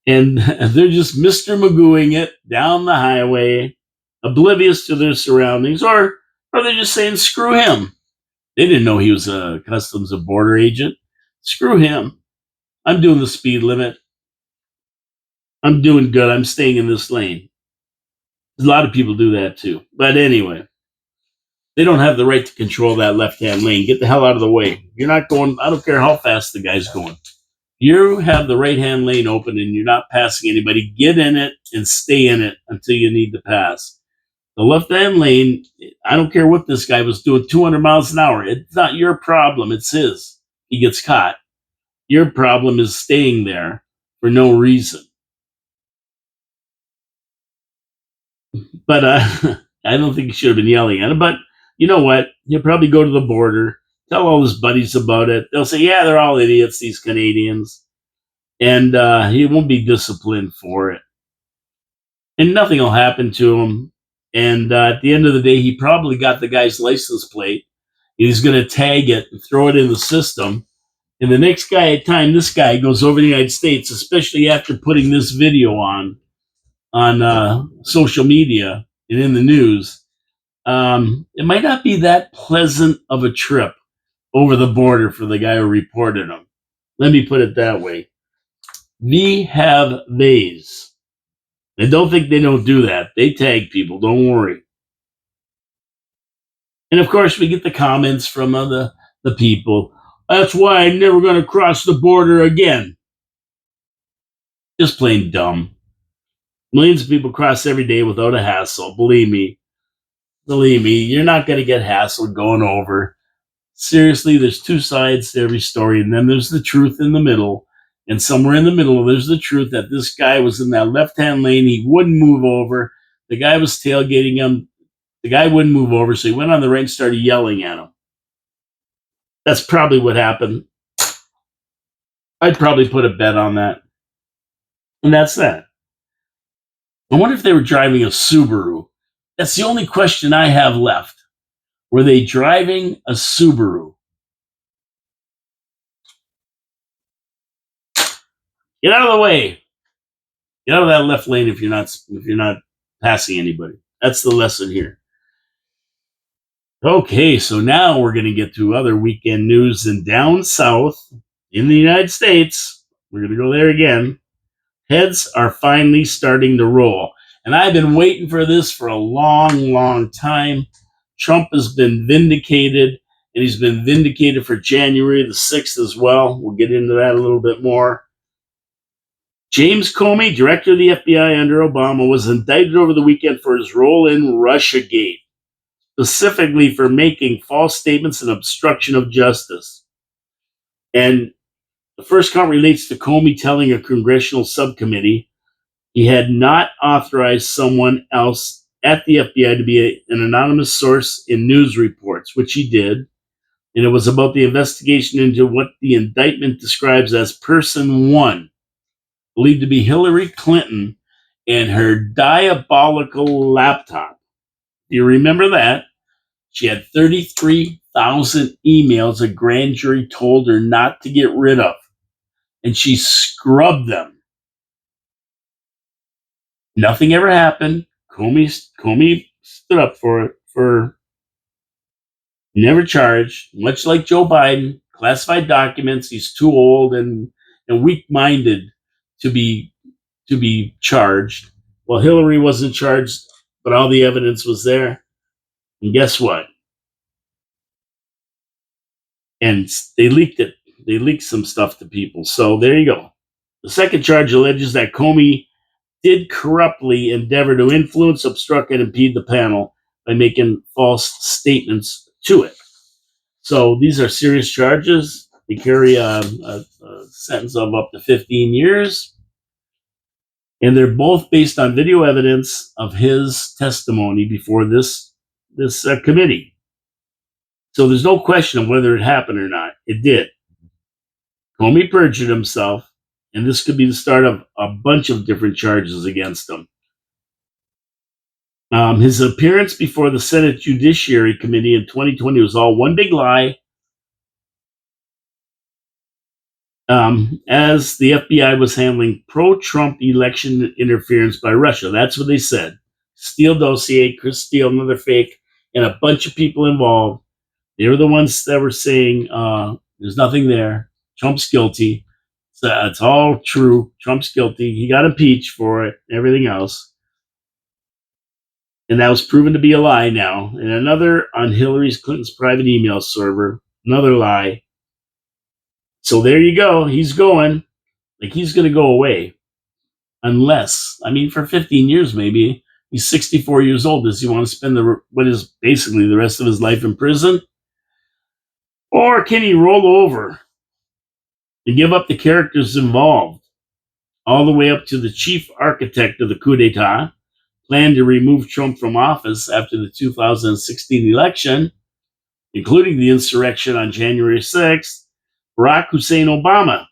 and they're just Mr. Magooing it down the highway, oblivious to their surroundings, or they're just saying, screw him. They didn't know he was a customs and border agent. Screw him. I'm doing the speed limit. I'm doing good. I'm staying in this lane. A lot of people do that too. But anyway, they don't have the right to control that left-hand lane. Get the hell out of the way. You're not going, I don't care how fast the guy's going. You have the right-hand lane open and you're not passing anybody. Get in it and stay in it until you need to pass. The left-hand lane, I don't care what this guy was doing, 200 miles an hour. It's not your problem. It's his. He gets caught. Your problem is staying there for no reason. But I don't think he should have been yelling at him. But you know what? He'll probably go to the border, tell all his buddies about it. They'll say, yeah, they're all idiots, these Canadians. And he won't be disciplined for it. And nothing will happen to him. And at the end of the day, he probably got the guy's license plate. He's going to tag it and throw it in the system. And the next time this guy goes over the United States, especially after putting this video on social media and in the news, it might not be that pleasant of a trip over the border for the guy who reported him. Let me put it that way. We have these. And don't think they don't do that. They tag people. Don't worry. And of course, we get the comments from the people. That's why I'm never going to cross the border again. Just plain dumb. Millions of people cross every day without a hassle. Believe me, you're not going to get hassled going over. Seriously, there's two sides to every story, and then there's the truth in the middle. And somewhere in the middle, there's the truth that this guy was in that left-hand lane. He wouldn't move over. The guy was tailgating him. The guy wouldn't move over, so he went on the right and started yelling at him. That's probably what happened. I'd probably put a bet on that. And that's that. I wonder if they were driving a Subaru. That's the only question I have left. Were they driving a Subaru? Get out of the way. Get out of that left lane if you're not passing anybody. That's the lesson here. Okay, so now we're going to get to other weekend news. And down south in the United States, we're going to go there again. Heads are finally starting to roll. And I've been waiting for this for a long, long time. Trump has been vindicated, and he's been vindicated for January the 6th as well. We'll get into that a little bit more. James Comey, director of the FBI under Obama, was indicted over the weekend for his role in Russiagate, specifically for making false statements and obstruction of justice. And the first count relates to Comey telling a congressional subcommittee he had not authorized someone else at the FBI to be an anonymous source in news reports, which he did. And it was about the investigation into what the indictment describes as Person 1, believed to be Hillary Clinton and her diabolical laptop. Do you remember that? She had 33,000 emails a grand jury told her not to get rid of, and she scrubbed them. Nothing ever happened. Comey stood up for it, for never charged, much like Joe Biden. Classified documents, he's too old and weak-minded to be charged. Well, Hillary wasn't charged, but all the evidence was there. And guess what? and they leaked it. They leaked some stuff to people. So there you go. The second charge alleges that Comey did corruptly endeavor to influence, obstruct, and impede the panel by making false statements to it. So these are serious charges. They carry a sentence of up to 15 years. And they're both based on video evidence of his testimony before this committee. So there's no question of whether it happened or not. It did. Comey perjured himself, and this could be the start of a bunch of different charges against him. His appearance before the Senate Judiciary Committee in 2020 was all one big lie. As the FBI was handling pro-Trump election interference by Russia. That's what they said. Steele dossier, Chris Steele, another fake, and a bunch of people involved. They were the ones that were saying there's nothing there. Trump's guilty. So it's all true. Trump's guilty. He got impeached for it, everything else. And that was proven to be a lie now. And another on Hillary Clinton's private email server, another lie. So there you go. He's going. Like, he's going to go away. Unless, I mean, for 15 years maybe. He's 64 years old. Does he want to spend what is basically the rest of his life in prison? Or can he roll over and give up the characters involved, all the way up to the chief architect of the coup d'etat, planned to remove Trump from office after the 2016 election, including the insurrection on January 6th, Barack Hussein Obama.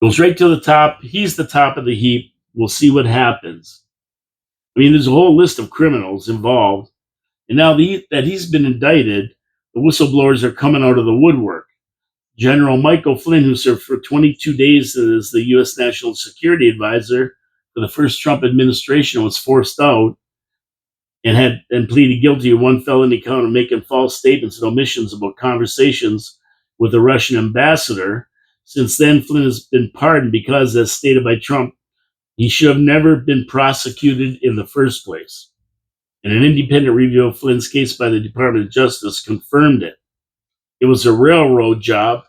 Goes right to the top. He's the top of the heap. We'll see what happens. I mean, there's a whole list of criminals involved. And now that he's been indicted, the whistleblowers are coming out of the woodwork. General Michael Flynn, who served for 22 days as the U.S. National Security Advisor for the first Trump administration, was forced out and pleaded guilty of one felony count of making false statements and omissions about conversations with the Russian ambassador. Since then, Flynn has been pardoned because, as stated by Trump, he should have never been prosecuted in the first place. And an independent review of Flynn's case by the Department of Justice confirmed it. It was a railroad job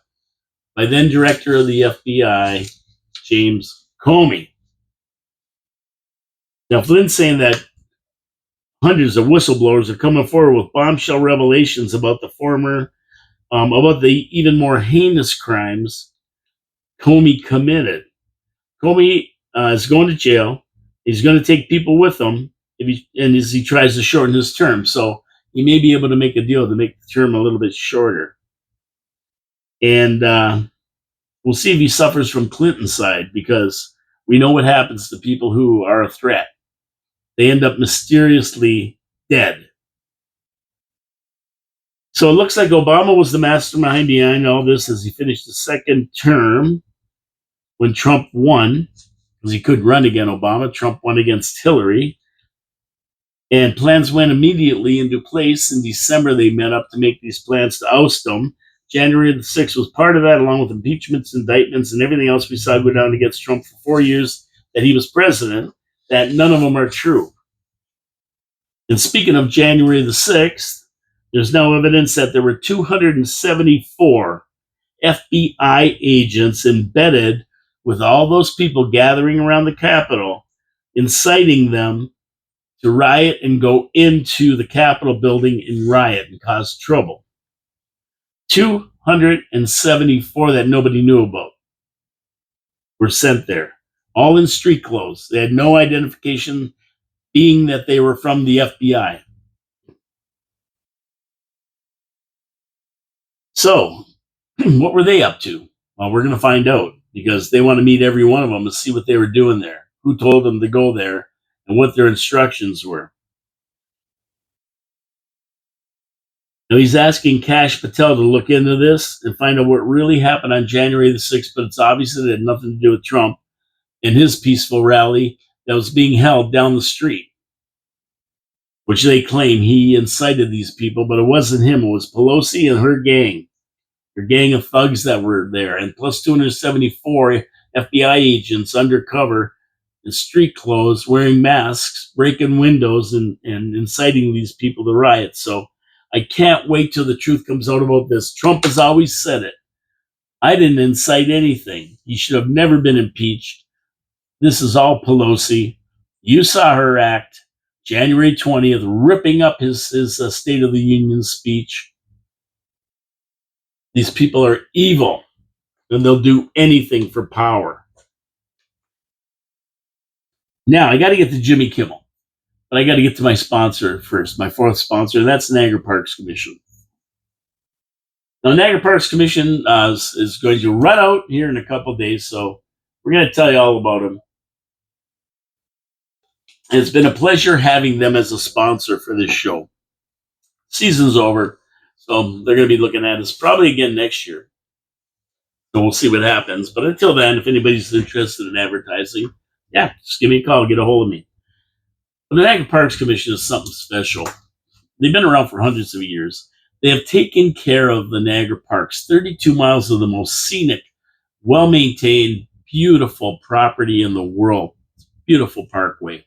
by then Director of the FBI, James Comey. Now, Flynn's saying that hundreds of whistleblowers are coming forward with bombshell revelations about about the even more heinous crimes Comey committed. Comey is going to jail. He's going to take people with him as he tries to shorten his term. So he may be able to make a deal to make the term a little bit shorter. And we'll see if he suffers from Clinton's side, because we know what happens to people who are a threat. They end up mysteriously dead. So it looks like Obama was the mastermind behind all this as he finished the second term when Trump won, because he could run again, Obama. Trump won against Hillary. And plans went immediately into place. In December, they met up to make these plans to oust him. January the 6th was part of that, along with impeachments, indictments, and everything else we saw go down against Trump for 4 years that he was president, that none of them are true. And speaking of January the 6th, there's now evidence that there were 274 FBI agents embedded with all those people gathering around the Capitol, inciting them to riot and go into the Capitol building and riot and cause trouble. 274 that nobody knew about were sent there, all in street clothes. They had no identification, being that they were from the FBI. So, what were they up to? Well, we're going to find out, because they want to meet every one of them and see what they were doing there, who told them to go there, and what their instructions were. Now, he's asking Kash Patel to look into this and find out what really happened on January the 6th, but it's obvious that it had nothing to do with Trump and his peaceful rally that was being held down the street, which they claim he incited these people, but it wasn't him. It was Pelosi and her gang of thugs that were there, and plus 274 FBI agents undercover in street clothes, wearing masks, breaking windows, and inciting these people to riot. So I can't wait till the truth comes out about this. Trump has always said it. I didn't incite anything. He should have never been impeached. This is all Pelosi. You saw her act January 20th, ripping up his State of the Union speech. These people are evil, and they'll do anything for power. Now, I got to get to Jimmy Kimmel, but I got to get to my sponsor first, my fourth sponsor, and that's Niagara Parks Commission. Now, Niagara Parks Commission is going to run out here in a couple of days, so we're going to tell you all about them. And it's been a pleasure having them as a sponsor for this show. Season's over, so they're going to be looking at us probably again next year. So we'll see what happens. But until then, if anybody's interested in advertising, yeah, just give me a call, get a hold of me. But the Niagara Parks Commission is something special. They've been around for hundreds of years. They have taken care of the Niagara Parks, 32 miles of the most scenic, well-maintained, beautiful property in the world. Beautiful parkway.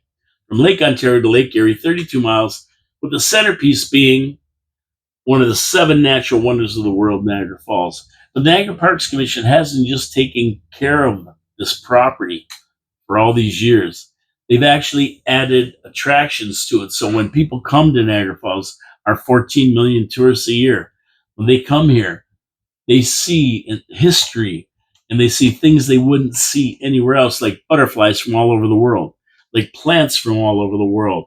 From Lake Ontario to Lake Erie, 32 miles, with the centerpiece being one of the 7 natural wonders of the world, Niagara Falls. The Niagara Parks Commission hasn't just taken care of this property for all these years. They've actually added attractions to it. So when people come to Niagara Falls, our 14 million tourists a year, when they come here, they see history and they see things they wouldn't see anywhere else, like butterflies from all over the world, like plants from all over the world.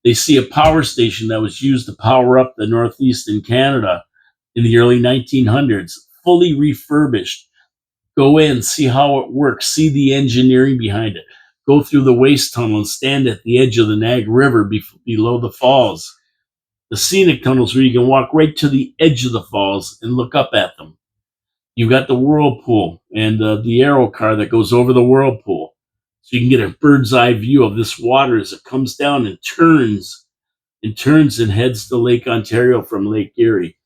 They see a power station that was used to power up the Northeast in Canada in the early 1900s, fully refurbished. Go in, see how it works, see the engineering behind it. Go through the waste tunnel and stand at the edge of the Niagara River below the falls. The scenic tunnels where you can walk right to the edge of the falls and look up at them. You've got the whirlpool and the aero car that goes over the whirlpool. So you can get a bird's eye view of this water as it comes down and turns and heads to Lake Ontario from Lake Erie.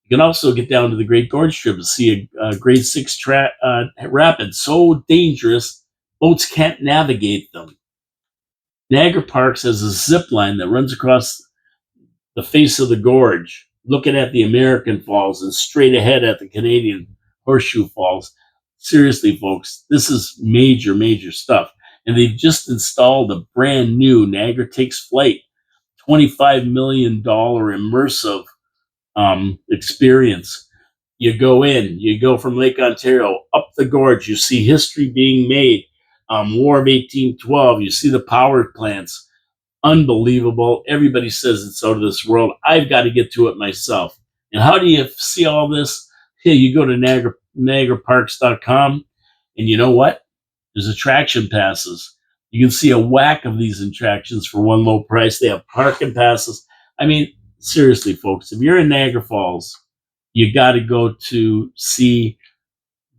You can also get down to the Great Gorge Strip and see a grade 6 rapid, so dangerous, boats can't navigate them. Niagara Parks has a zip line that runs across the face of the gorge, looking at the American Falls and straight ahead at the Canadian Horseshoe Falls. Seriously, folks, this is major, major stuff. And they've just installed a brand new Niagara Takes Flight, $25 million immersive experience. You go in, you go from Lake Ontario up the gorge, you see history being made, War of 1812, you see the power plants. Unbelievable. Everybody says it's out of this world. I've got to get to it myself. And how do you see all this? Hey, you go to NiagaraParks.com, and you know what? There's attraction passes. You can see a whack of these attractions for one low price. They have parking passes. I mean, seriously, folks, if you're in Niagara Falls, you got to go to see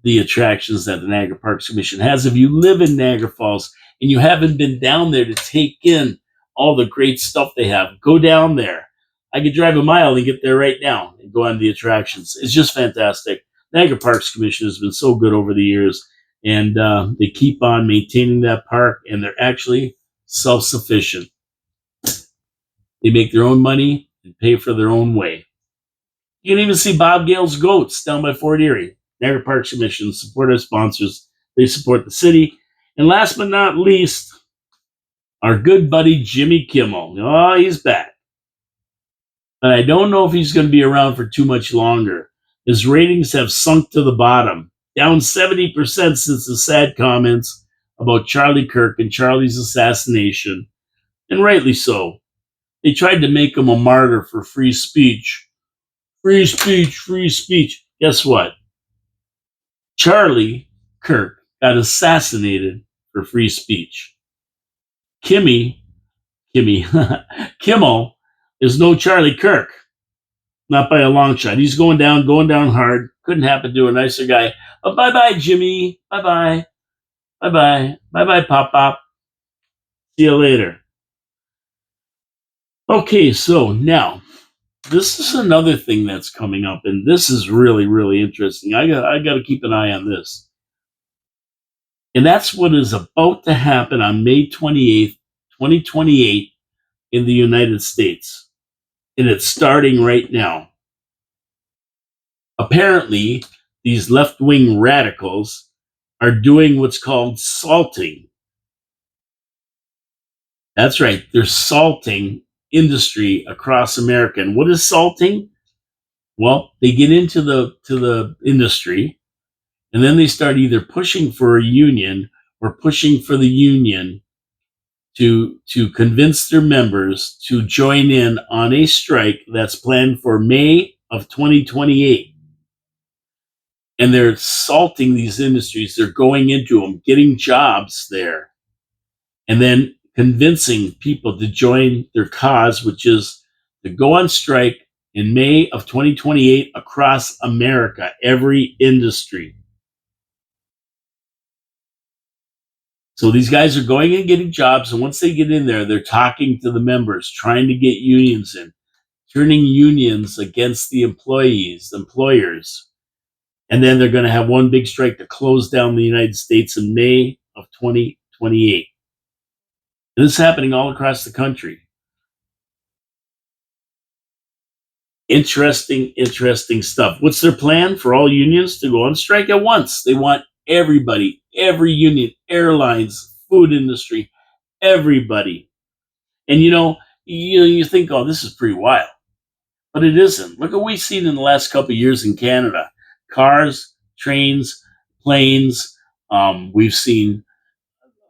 the attractions that the Niagara Parks Commission has. If you live in Niagara Falls and you haven't been down there to take in all the great stuff they have, go down there. I could drive a mile and get there right now and go on the attractions. It's just fantastic. Niagara Parks Commission has been so good over the years, and they keep on maintaining that park, and they're actually self-sufficient. They make their own money and pay for their own way. You can even see Bob Gale's goats down by Fort Erie. Niagara Parks Commission support our sponsors. They support the city. And last but not least, our good buddy Jimmy Kimmel. Oh, he's back. But I don't know if he's going to be around for too much longer. His ratings have sunk to the bottom, down 70% since the sad comments about Charlie Kirk and Charlie's assassination. And rightly so. They tried to make him a martyr for free speech. Free speech, free speech. Guess what? Charlie Kirk got assassinated for free speech. Kimmel is no Charlie Kirk. Not by a long shot. He's going down hard. Couldn't happen to a nicer guy. Oh, bye-bye, Jimmy. Bye-bye. Bye-bye. Bye-bye, Pop-Pop. See you later. Okay, so now, this is another thing that's coming up, and this is really, really interesting. I got to keep an eye on this. And that's what is about to happen on May 28th, 2028 in the United States. and it's starting right now. Apparently, these left wing radicals are doing what's called salting. That's right, they're salting industry across America. And what is salting? Well, they get into the industry, and then they start either pushing for a union or pushing for the union to convince their members to join in on a strike that's planned for May of 2028. And they're salting these industries. They're going into them, getting jobs there, and then convincing people to join their cause, which is to go on strike in May of 2028 across America, every industry. So these guys are going and getting jobs, and once they get in there, they're talking to the members, trying to get unions in, turning unions against the employers. And then they're going to have one big strike to close down the United States in May of 2028. And this is happening all across the country. Interesting stuff. What's their plan for all unions to go on strike at once? They want everybody, every union, airlines, food industry, everybody. And you think, oh, this is pretty wild, but it isn't. Look at what we've seen in the last couple of years in Canada: cars, trains, planes. We've seen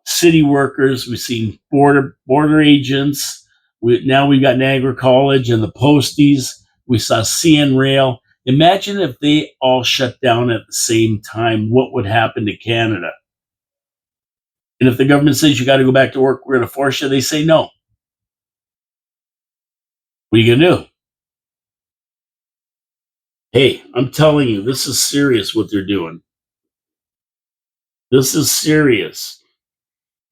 city workers. We've seen border agents. Now we've got Niagara College and the posties. We saw CN Rail. Imagine if they all shut down at the same time. What would happen to Canada? And if the government says you got to go back to work, we're going to force you, they say no. What are you going to do? Hey, I'm telling you, this is serious what they're doing. This is serious.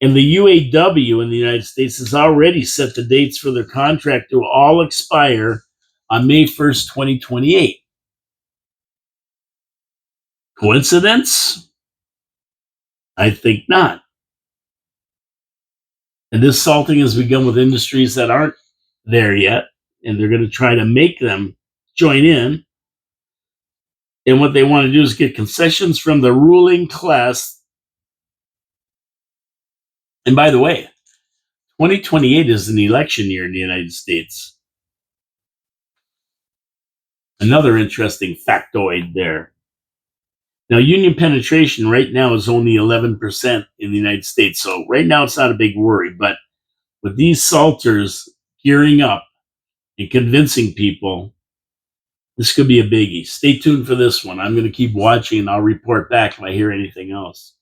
And the UAW in the United States has already set the dates for their contract to all expire on May 1st, 2028. Coincidence? I think not. And this salting has begun with industries that aren't there yet, and they're going to try to make them join in. And what they want to do is get concessions from the ruling class. And by the way, 2028 is an election year in the United States. Another interesting factoid there. Now, union penetration right now is only 11% in the United States. So right now it's not a big worry. But with these salters gearing up and convincing people, this could be a biggie. Stay tuned for this one. I'm going to keep watching and I'll report back if I hear anything else.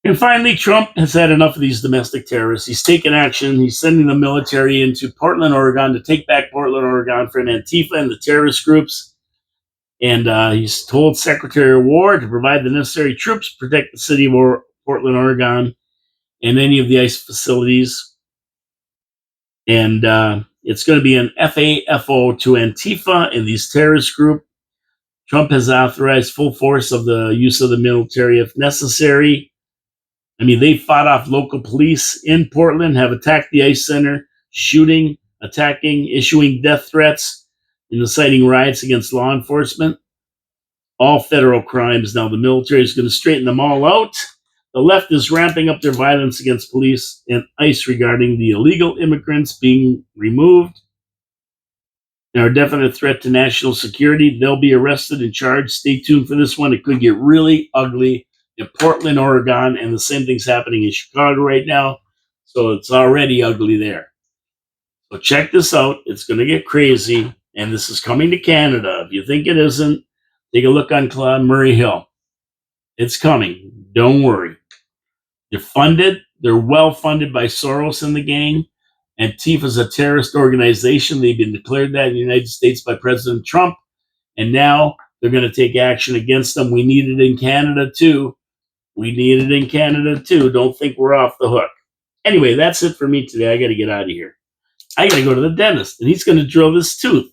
And finally, Trump has had enough of these domestic terrorists. He's taken action. He's sending the military into Portland, Oregon to take back Portland, Oregon from Antifa and the terrorist groups. And he's told Secretary of War to provide the necessary troops to protect the city of Portland, Oregon, and any of the ICE facilities. And it's going to be an FAFO to Antifa and these terrorist groups. Trump has authorized full force of the use of the military if necessary. I mean, they fought off local police in Portland, have attacked the ICE Center, shooting, attacking, issuing death threats, and inciting riots against law enforcement. All federal crimes. Now the military is going to straighten them all out. The left is ramping up their violence against police and ICE regarding the illegal immigrants being removed. They are a definite threat to national security. They'll be arrested and charged. Stay tuned for this one. It could get really ugly in Portland, Oregon, and the same thing's happening in Chicago right now. So it's already ugly there. So check this out. It's going to get crazy, and this is coming to Canada. If you think it isn't, take a look on Murray Hill. It's coming. Don't worry. They're funded. They're well funded by Soros and the gang. Antifa is a terrorist organization. They've been declared that in the United States by President Trump. And now they're going to take action against them. We need it in Canada, too. Don't think we're off the hook. Anyway, that's it for me today. I got to get out of here. I got to go to the dentist, and he's going to drill this tooth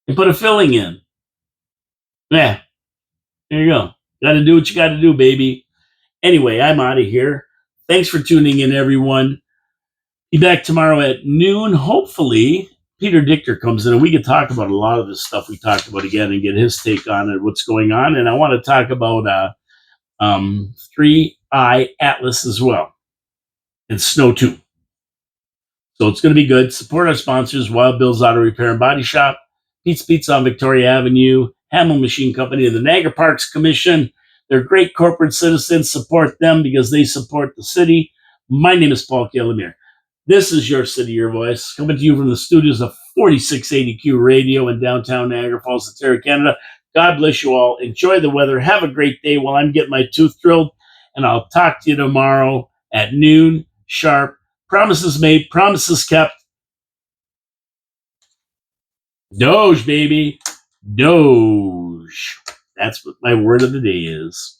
and put a filling in. Yeah, there you go. Got to do what you got to do, baby. Anyway, I'm out of here. Thanks for tuning in, everyone. Keep Be back tomorrow at noon. Hopefully, Peter Dichter comes in and we can talk about a lot of this stuff we talked about again and get his take on it, what's going on. And I want to talk about 3i Atlas as well, and Snow 2. So it's going to be good. Support our sponsors: Wild Bill's Auto Repair and Body Shop, Pete's Pizza on Victoria Avenue, Hamel Machine Company, and the Niagara Parks Commission. They're great corporate citizens. Support them because they support the city. My name is Paul Calamere. This is Your City, Your Voice, coming to you from the studios of 4680Q Radio in downtown Niagara Falls, Ontario, Canada. God bless you all. Enjoy the weather. Have a great day while I'm getting my tooth drilled. And I'll talk to you tomorrow at noon sharp. Promises made, promises kept. Doge, baby. Doge. That's what my word of the day is.